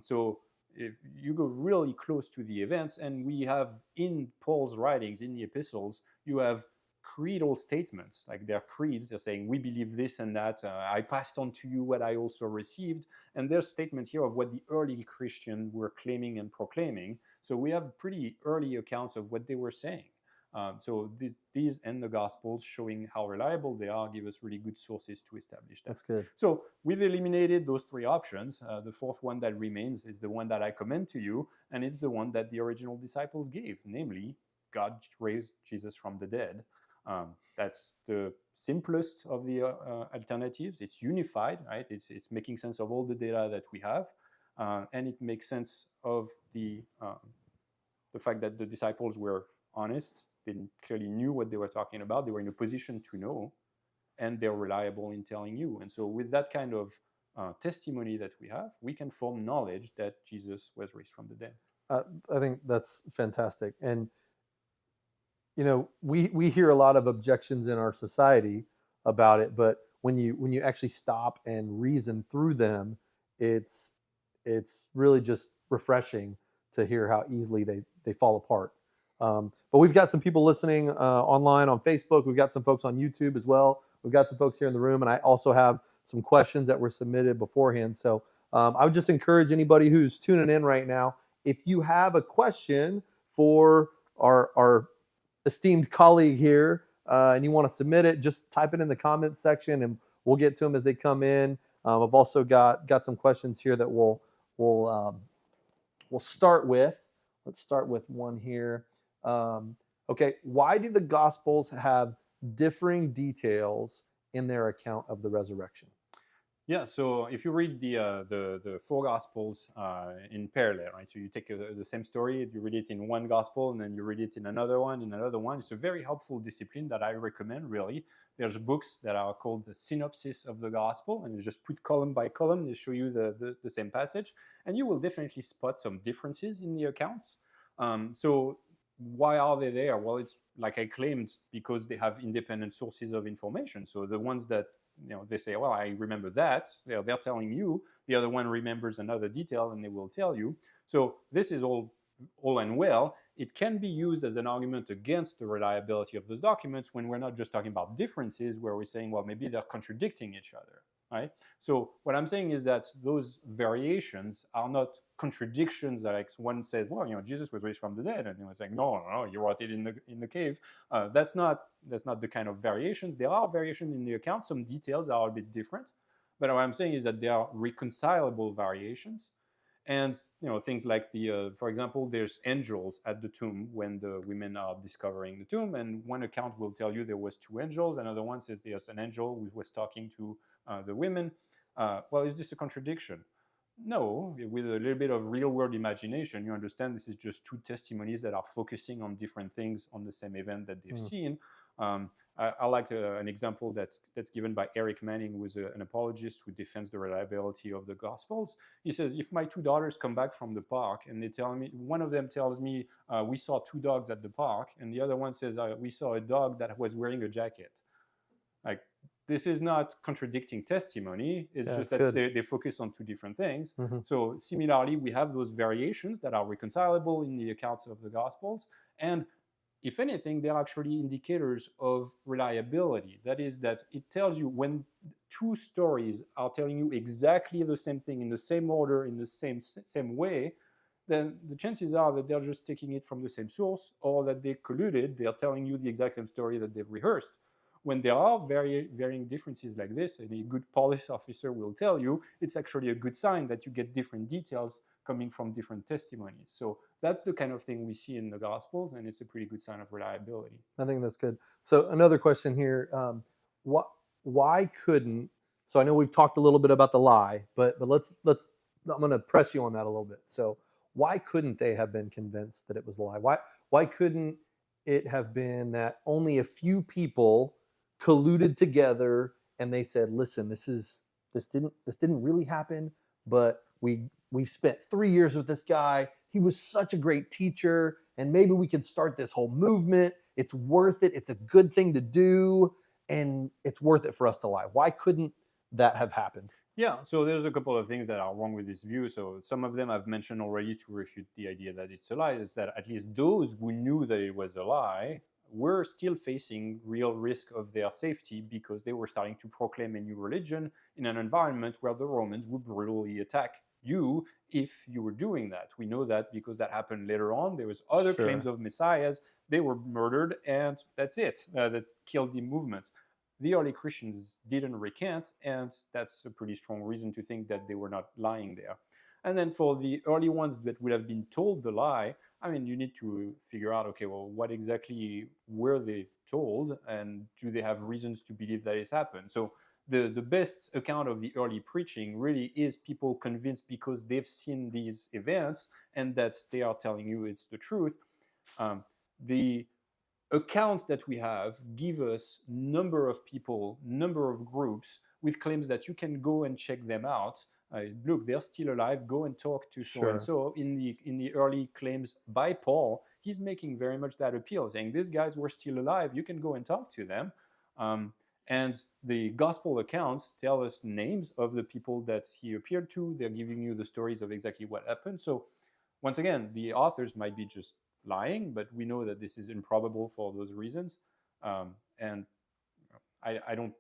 So if you go really close to the events, and we have in Paul's writings, in the epistles, you have creedal statements, like their creeds. They're saying, we believe this and that. I passed on to you what I also received. And there's statements here of what the early Christians were claiming and proclaiming. So we have pretty early accounts of what they were saying. So these and the Gospels, showing how reliable they are, give us really good sources to establish that. That's good. So we've eliminated those three options. The fourth one that remains is the one that I commend to you, and it's the one that the original disciples gave, namely, God raised Jesus from the dead. That's the simplest of the alternatives. It's unified, right? It's making sense of all the data that we have, and it makes sense of the fact that the disciples were honest. They clearly knew what they were talking about. They were in a position to know, and they're reliable in telling you. And so with that kind of testimony that we have, we can form knowledge that Jesus was raised from the dead. I think that's fantastic. And we hear a lot of objections in our society about it, but when you actually stop and reason through them, it's really just refreshing to hear how easily they fall apart. But we've got some people listening online on Facebook. We've got some folks on YouTube as well. We've got some folks here in the room, and I also have some questions that were submitted beforehand. So I would just encourage anybody who's tuning in right now, if you have a question for our esteemed colleague here, and you want to submit it, just type it in the comments section, and we'll get to them as they come in. I've also got some questions here that we'll start with. Let's start with one here. Okay, why do the Gospels have differing details in their account of the resurrection? Yeah, so if you read the four Gospels in parallel, right? So you take the same story, you read it in one Gospel, and then you read it in another one, It's a very helpful discipline that I recommend, really. There's books that are called the synopsis of the Gospel, and you just put column by column, they show you the same passage, and you will definitely spot some differences in the accounts. So why are they there? Well, it's like I claimed, because they have independent sources of information. So the ones that they say, well, I remember that. They're telling you. The other one remembers another detail, and they will tell you. So this is all and well. It can be used as an argument against the reliability of those documents when we're not just talking about differences, where we're saying, well, maybe they're contradicting each other, right? So what I'm saying is that those variations are not contradictions. That like one says, well, Jesus was raised from the dead, and it's like, no, you wrote it in the cave. That's not the kind of variations. There are variations in the account. Some details are a bit different, but what I'm saying is that they are reconcilable variations. And things like for example, there's angels at the tomb when the women are discovering the tomb, and one account will tell you there was two angels. Another one says there's an angel who was talking to the women. Well, is this a contradiction? No. With a little bit of real-world imagination, you understand this is just two testimonies that are focusing on different things on the same event that they've seen. I like an example that's given by Eric Manning, who is an apologist who defends the reliability of the Gospels. He says, if my two daughters come back from the park and they tell me, one of them tells me, we saw two dogs at the park, and the other one says, we saw a dog that was wearing a jacket. Like, this is not contradicting testimony. It's just that they focus on two different things. Mm-hmm. So similarly, we have those variations that are reconcilable in the accounts of the Gospels. And if anything, they're actually indicators of reliability. That is, that it tells you when two stories are telling you exactly the same thing in the same order, in the same way, then the chances are that they're just taking it from the same source, or that they colluded, they're telling you the exact same story that they've rehearsed. When there are varying differences like this, and a good police officer will tell you, it's actually a good sign that you get different details coming from different testimonies. So that's the kind of thing we see in the Gospels, and it's a pretty good sign of reliability. I think that's good. So another question here: why couldn't? So I know we've talked a little bit about the lie, but let's. I'm going to press you on that a little bit. So why couldn't they have been convinced that it was a lie? Why couldn't it have been that only a few people colluded together and they said, listen, this didn't really happen, but we've spent 3 years with this guy. He was such a great teacher, and maybe we could start this whole movement. It's worth it. It's a good thing to do, and it's worth it for us to lie. Why couldn't that have happened? Yeah, so there's a couple of things that are wrong with this view. So some of them I've mentioned already to refute the idea that it's a lie, is that at least those who knew that it was a lie were still facing real risk of their safety, because they were starting to proclaim a new religion in an environment where the Romans would brutally attack you if you were doing that. We know that because that happened later on. There was other claims of messiahs. They were murdered, and that's it. That killed the movements. The early Christians didn't recant, and that's a pretty strong reason to think that they were not lying there. And then for the early ones that would have been told the lie, I mean, you need to figure out, okay, well, what exactly were they told, and do they have reasons to believe that it happened? So the best account of the early preaching really is people convinced because they've seen these events and that they are telling you it's the truth. The accounts that we have give us number of people, number of groups with claims that you can go and check them out. Look, they're still alive. Go and talk to so and so. In the early claims by Paul, he's making very much that appeal, saying these guys were still alive. You can go and talk to them. And the gospel accounts tell us names of the people that he appeared to. They're giving you the stories of exactly what happened. So once again, the authors might be just lying, but we know that this is improbable for those reasons. And I don't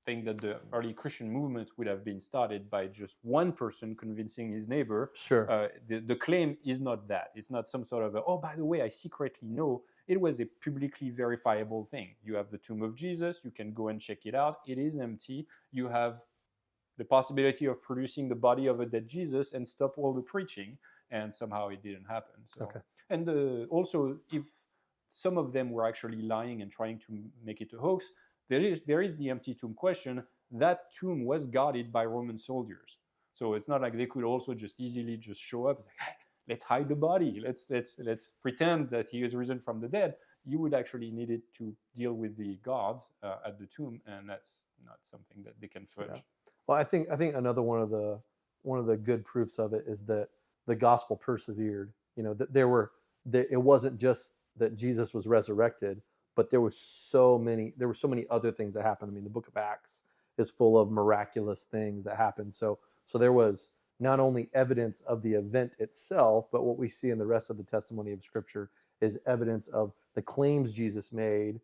think that the early Christian movement would have been started by just one person convincing his neighbor. The claim is not that. It's not some sort of oh, by the way, I secretly know. It was a publicly verifiable thing. You have the tomb of Jesus. You can go and check it out. It is empty. You have the possibility of producing the body of a dead Jesus and stop all the preaching. And somehow it didn't happen. So. And also, if some of them were actually lying and trying to make it a hoax, there is the empty tomb question. That tomb was guarded by Roman soldiers. So it's not like they could also just easily just show up and say, hey, let's hide the body. Let's pretend that he is risen from the dead. You would actually need it to deal with the guards at the tomb, and that's not something that they can fudge. Yeah. Well, I think another one of the good proofs of it is that the gospel persevered. You know, that it wasn't just that Jesus was resurrected, but there were so many other things that happened. I mean, the book of Acts is full of miraculous things that happened. So there was not only evidence of the event itself, but what we see in the rest of the testimony of Scripture is evidence of the claims Jesus made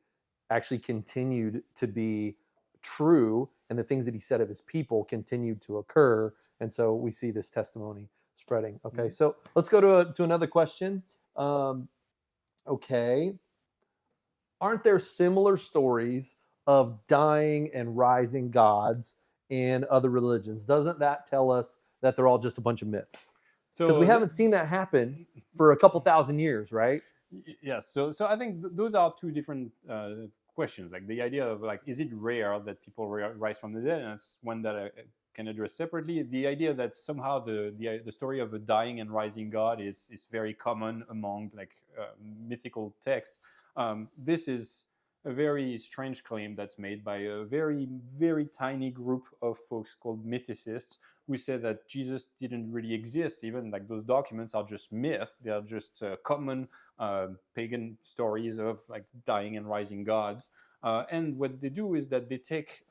actually continued to be true, and the things that he said of his people continued to occur. And so we see this testimony spreading. Okay, so let's go to another question. Okay, aren't there similar stories of dying and rising gods in other religions? Doesn't that tell us that they're all just a bunch of myths? Because we haven't seen that happen for a couple thousand years, right? Yes. So I think those are two different questions. Like the idea of like, is it rare that people rise from the dead? And that's one that I can address separately. The idea that somehow the story of a dying and rising God is very common among like mythical texts. This is a very strange claim that's made by a very, very tiny group of folks called mythicists who say that Jesus didn't really exist. Even like those documents are just myth. They are just common pagan stories of like dying and rising gods. And what they do is that they take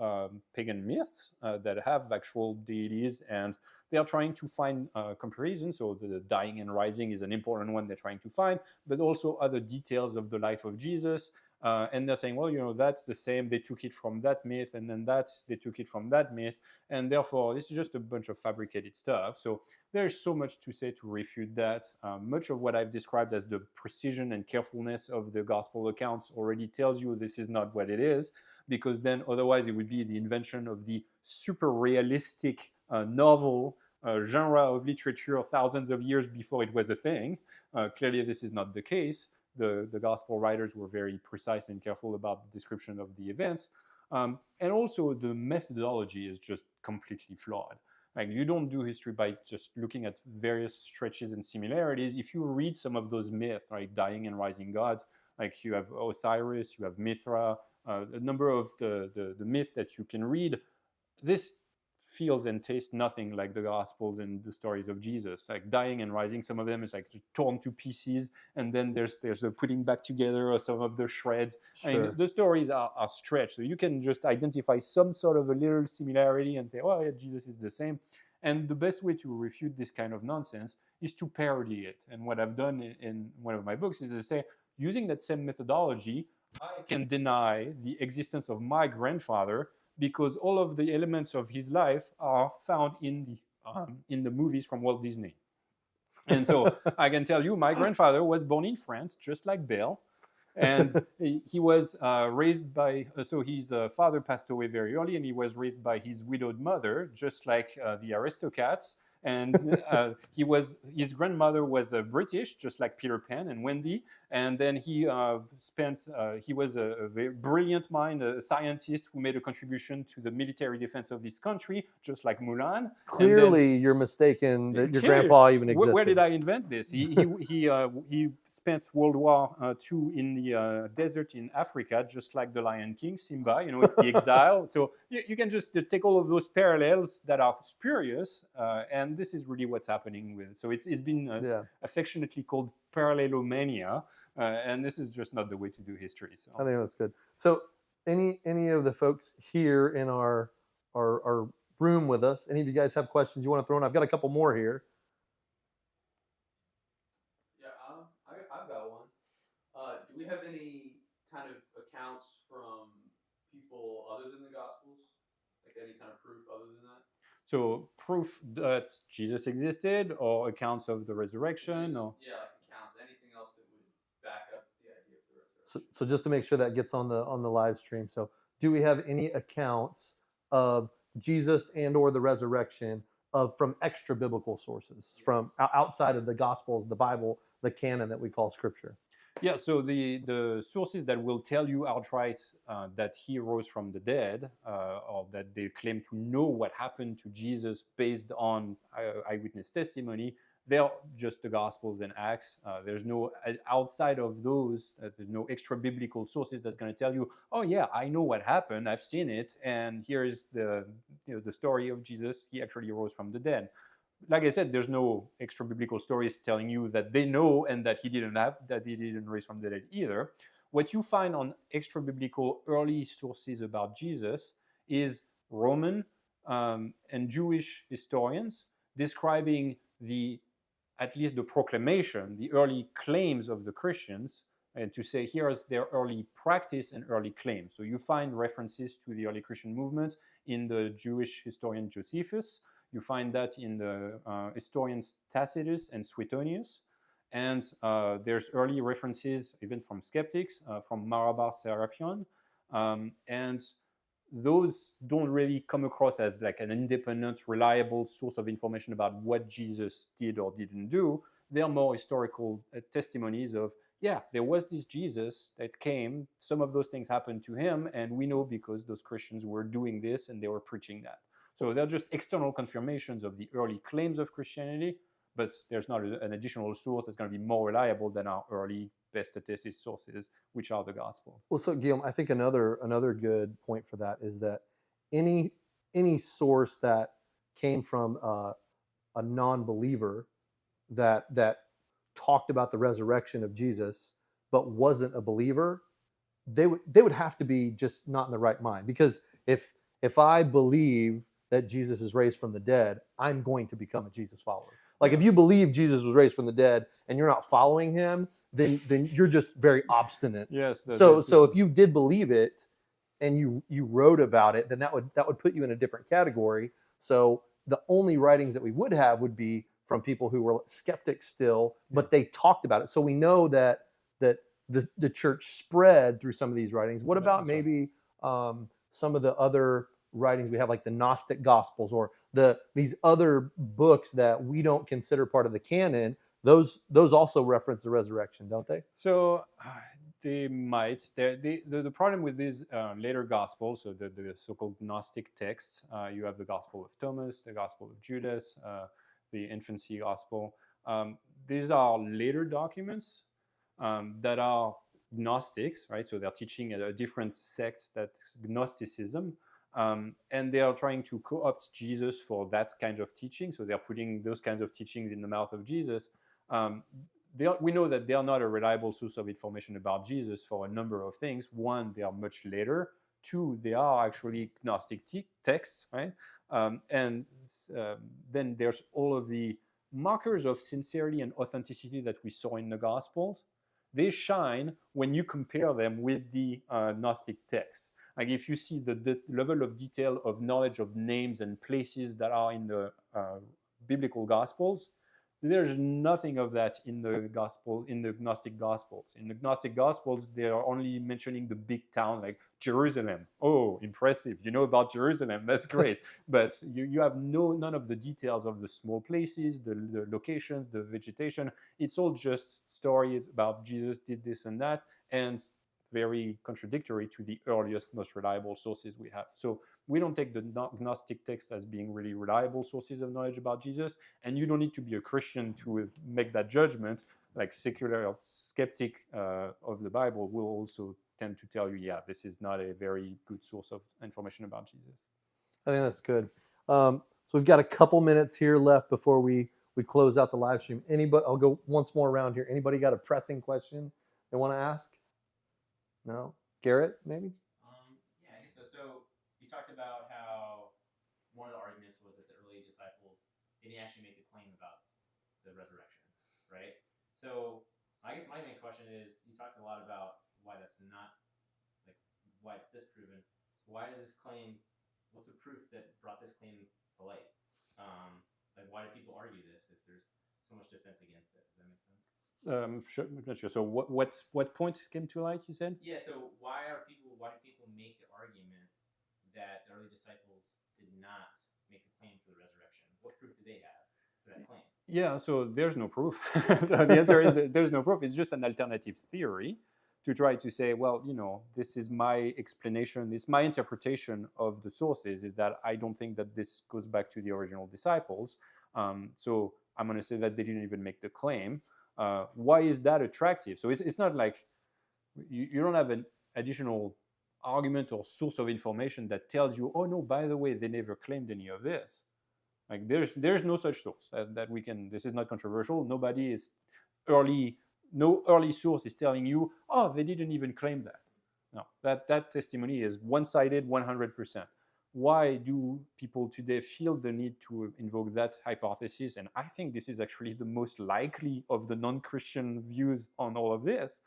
pagan myths that have actual deities, and they are trying to find comparisons. So the dying and rising is an important one they're trying to find, but also other details of the life of Jesus. And they're saying, well, you know, that's the same. They took it from that myth, and then they took it from that myth. And therefore, this is just a bunch of fabricated stuff. So there's so much to say to refute that. Much of what I've described as the precision and carefulness of the gospel accounts already tells you this is not what it is, because then otherwise it would be the invention of the super realistic novel genre of literature thousands of years before it was a thing. Clearly, this is not the case. The gospel writers were very precise and careful about the description of the events. And also, the methodology is just completely flawed. Like, you don't do history by just looking at various stretches and similarities. If you read some of those myths, like dying and rising gods, like you have Osiris, you have Mithra, a number of the myth that you can read, this feels and tastes nothing like the Gospels and the stories of Jesus. Like dying and rising, some of them is like torn to pieces, and then there's the putting back together of some of the shreds. Sure. I mean, the stories are stretched, so you can just identify some sort of a little similarity and say, "Oh, yeah, Jesus is the same." And the best way to refute this kind of nonsense is to parody it. And what I've done in one of my books is to say, using that same methodology, I can deny the existence of my grandfather because all of the elements of his life are found in the movies from Walt Disney. And so I can tell you, my grandfather was born in France, just like Bill. And he was raised by, so his father passed away very early, and he was raised by his widowed mother, just like the Aristocats. And his grandmother was British, just like Peter Pan and Wendy. And then he was a very brilliant mind, a scientist who made a contribution to the military defense of his country, just like Mulan. Clearly, you're mistaken that your grandpa even existed. Where did I invent this? He spent World War II in the desert in Africa, just like the Lion King, Simba. You know, it's the exile. So you can just take all of those parallels that are spurious, and this is really what's happening with. So it's been affectionately called parallelomania, and this is just not the way to do history. So I think that's good. So any of the folks here in our room with us, any of you guys have questions you want to throw in? I've got a couple more here. Yeah, I've got one. Do we have any kind of accounts from people other than the Gospels? Like any kind of proof other than that? So proof that Jesus existed, or accounts of the resurrection, Just, or yeah, like accounts, anything else that would back up the idea of the resurrection. So just to make sure that gets on the live stream. So do we have any accounts of Jesus and or the resurrection from extra biblical sources, from outside of the Gospels, the Bible, the canon that we call Scripture? Yeah, so the sources that will tell you outright that he rose from the dead, or that they claim to know what happened to Jesus based on eyewitness testimony, they're just the Gospels and Acts. There's no, outside of those, there's no extra biblical sources that's going to tell you, oh yeah, I know what happened, I've seen it, and here is the story of Jesus. He actually rose from the dead. Like I said, there's no extra biblical stories telling you that they know and that he didn't raise from the dead either. What you find on extra biblical early sources about Jesus is Roman and Jewish historians describing at least the proclamation, the early claims of the Christians, and to say here's their early practice and early claims. So you find references to the early Christian movement in the Jewish historian Josephus. You find that in the historians Tacitus and Suetonius. And there's early references, even from skeptics, from Marabar Serapion. And those don't really come across as like an independent, reliable source of information about what Jesus did or didn't do. They're more historical testimonies of, yeah, there was this Jesus that came, some of those things happened to him, and we know because those Christians were doing this and they were preaching that. So they're just external confirmations of the early claims of Christianity, but there's not an additional source that's going to be more reliable than our early best attested sources, which are the Gospels. Well, so Guillaume, I think another good point for that is that any source that came from a non-believer that talked about the resurrection of Jesus but wasn't a believer, they would have to be just not in the right mind. Because if I believe that Jesus is raised from the dead, I'm going to become a Jesus follower. Like if you believe Jesus was raised from the dead and you're not following him, then you're just very obstinate. Yes. So if you did believe it and you wrote about it, then that would put you in a different category. So the only writings that we would have would be from people who were skeptics still, but they talked about it. So we know that the church spread through some of these writings. What about maybe some of the other writings we have, like the Gnostic Gospels or these other books that we don't consider part of the canon? Those also reference the resurrection, don't they? So they might. The problem with these later Gospels, so the so-called Gnostic texts, you have the Gospel of Thomas, the Gospel of Judas, the Infancy Gospel. These are later documents that are Gnostics, right? So they're teaching a different sect, that's Gnosticism. And they are trying to co-opt Jesus for that kind of teaching. So they're putting those kinds of teachings in the mouth of Jesus. We know that they are not a reliable source of information about Jesus for a number of things. One, they are much later. Two, they are actually Gnostic texts, right? Then there's all of the markers of sincerity and authenticity that we saw in the Gospels. They shine when you compare them with the Gnostic texts. Like if you see the level of detail of knowledge of names and places that are in the biblical Gospels, there's nothing of that in the Gnostic Gospels. In the Gnostic Gospels, they are only mentioning the big town like Jerusalem. Oh, impressive! You know about Jerusalem. That's great. But you have none of the details of the small places, the locations, the vegetation. It's all just stories about Jesus did this and that, and very contradictory to the earliest, most reliable sources we have. So we don't take the Gnostic texts as being really reliable sources of knowledge about Jesus, and you don't need to be a Christian to make that judgment. Like secular skeptic of the Bible will also tend to tell you, yeah, this is not a very good source of information about Jesus. I think that's good. So we've got a couple minutes here left before we close out the live stream. I'll go once more around here. Anybody got a pressing question they want to ask? No? Garrett, maybe? Yeah, I guess so. So you talked about how one of the arguments was that the early disciples didn't actually make a claim about the resurrection, right? So I guess my main question is, you talked a lot about why that's not, like, why it's disproven. Why is this claim, what's the proof that brought this claim to light? Like, why do people argue this if there's so much defense against it? Does that make sense? Sure, not sure. So what point came to light, you said? Yeah, so why do people make the argument that the early disciples did not make a claim for the resurrection? What proof do they have for that claim? Yeah, so there's no proof. The answer is that there's no proof. It's just an alternative theory to try to say, well, this is my explanation, it's my interpretation of the sources, is that I don't think that this goes back to the original disciples. So I'm going to say that they didn't even make the claim. Why is that attractive? So it's not like you don't have an additional argument or source of information that tells you, oh no, by the way, they never claimed any of this. Like there's no such source that we can. This is not controversial. No early source is telling you, oh, they didn't even claim that. No, that testimony is one-sided, 100%. Why do people today feel the need to invoke that hypothesis? And I think this is actually the most likely of the non-Christian views on all of this.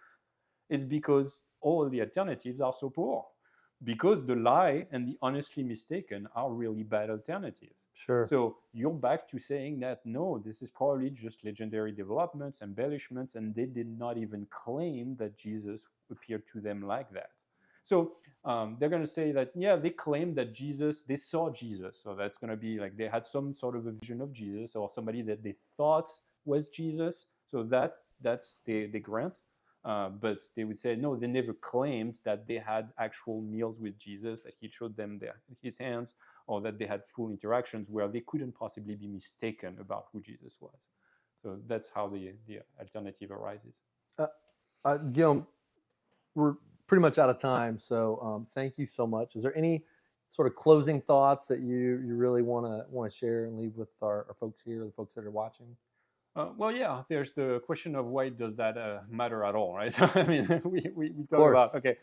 It's because all the alternatives are so poor. Because the lie and the honestly mistaken are really bad alternatives. Sure. So you're back to saying that, no, this is probably just legendary developments, embellishments, and they did not even claim that Jesus appeared to them like that. So they're going to say that, yeah, they claimed that they saw Jesus. So that's going to be like they had some sort of a vision of Jesus or somebody that they thought was Jesus. So that's they grant. But they would say, no, they never claimed that they had actual meals with Jesus, that he showed them his hands, or that they had full interactions where they couldn't possibly be mistaken about who Jesus was. So that's how the alternative arises. Guillaume, we're pretty much out of time, so thank you so much. Is there any sort of closing thoughts that you really want to share and leave with our folks here, the folks that are watching? Well, yeah, there's the question of why does that matter at all, right? I mean, we talk about, course. okay,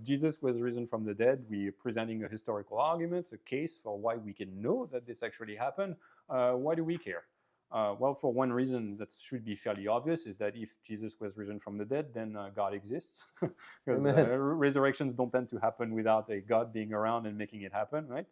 Jesus was risen from the dead. We're presenting a historical argument, a case for why we can know that this actually happened. Why do we care? Well, for one reason that should be fairly obvious is that if Jesus was risen from the dead, then God exists. Because resurrections don't tend to happen without a God being around and making it happen, right?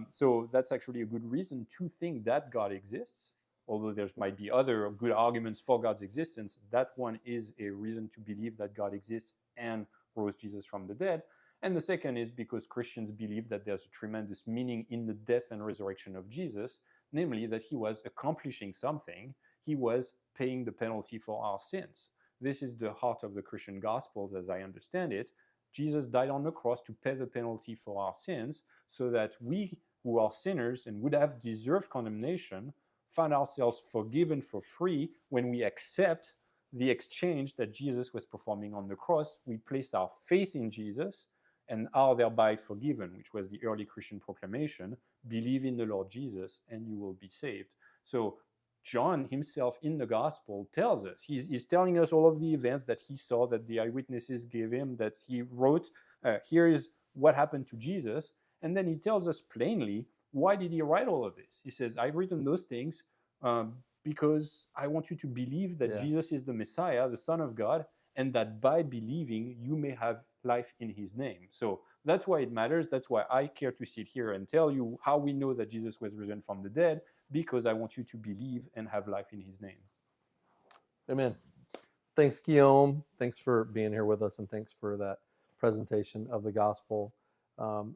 So that's actually a good reason to think that God exists. Although there might be other good arguments for God's existence, that one is a reason to believe that God exists and rose Jesus from the dead. And the second is because Christians believe that there's a tremendous meaning in the death and resurrection of Jesus, namely that he was accomplishing something. He was paying the penalty for our sins. This is the heart of the Christian Gospels, as I understand it. Jesus died on the cross to pay the penalty for our sins so that we, who are sinners and would have deserved condemnation, find ourselves forgiven for free when we accept the exchange that Jesus was performing on the cross. We place our faith in Jesus and are thereby forgiven, which was the early Christian proclamation: believe in the Lord Jesus and you will be saved. So John himself in the gospel tells us, he's telling us all of the events that he saw, that the eyewitnesses gave him, that he wrote, here is what happened to Jesus. And then he tells us plainly, why did he write all of this? He says, I've written those things because I want you to believe that Jesus is the Messiah, the Son of God, and that by believing, you may have life in his name. So that's why it matters. That's why I care to sit here and tell you how we know that Jesus was risen from the dead, because I want you to believe and have life in his name. Amen. Thanks, Guillaume. Thanks for being here with us, and thanks for that presentation of the gospel.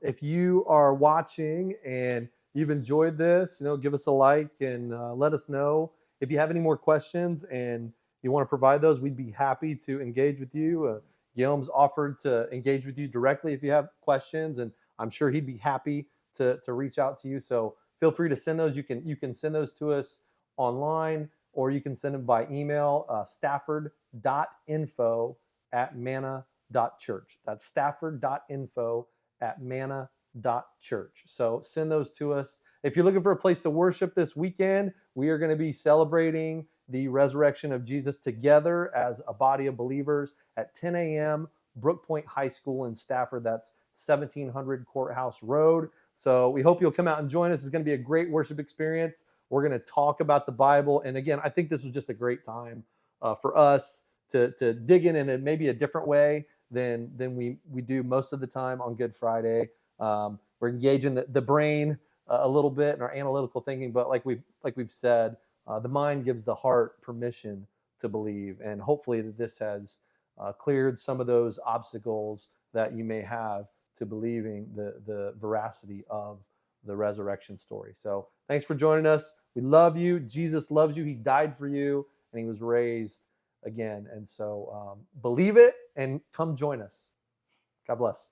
If you are watching and you've enjoyed this, give us a like and let us know. If you have any more questions and you want to provide those, we'd be happy to engage with you. Guillaume's offered to engage with you directly if you have questions, and I'm sure he'd be happy to reach out to you. So feel free to send those. You can send those to us online, or you can send them by email, stafford.info@manna.church. That's stafford.info@manna.church. So send those to us. If you're looking for a place to worship this weekend, we are going to be celebrating the resurrection of Jesus together as a body of believers at 10 a.m. Brook Point High School in Stafford. That's 1700 Courthouse Road. So we hope you'll come out and join us. It's going to be a great worship experience. We're going to talk about the Bible. And again, I think this was just a great time for us to dig in maybe a different way than we do most of the time on Good Friday. We're engaging the brain a little bit in our analytical thinking, but like we've said, the mind gives the heart permission to believe. And hopefully that this has cleared some of those obstacles that you may have to believing the veracity of the resurrection story. So thanks for joining us. We love you. Jesus loves you. He died for you, and he was raised again. And so believe it and come join us. God bless.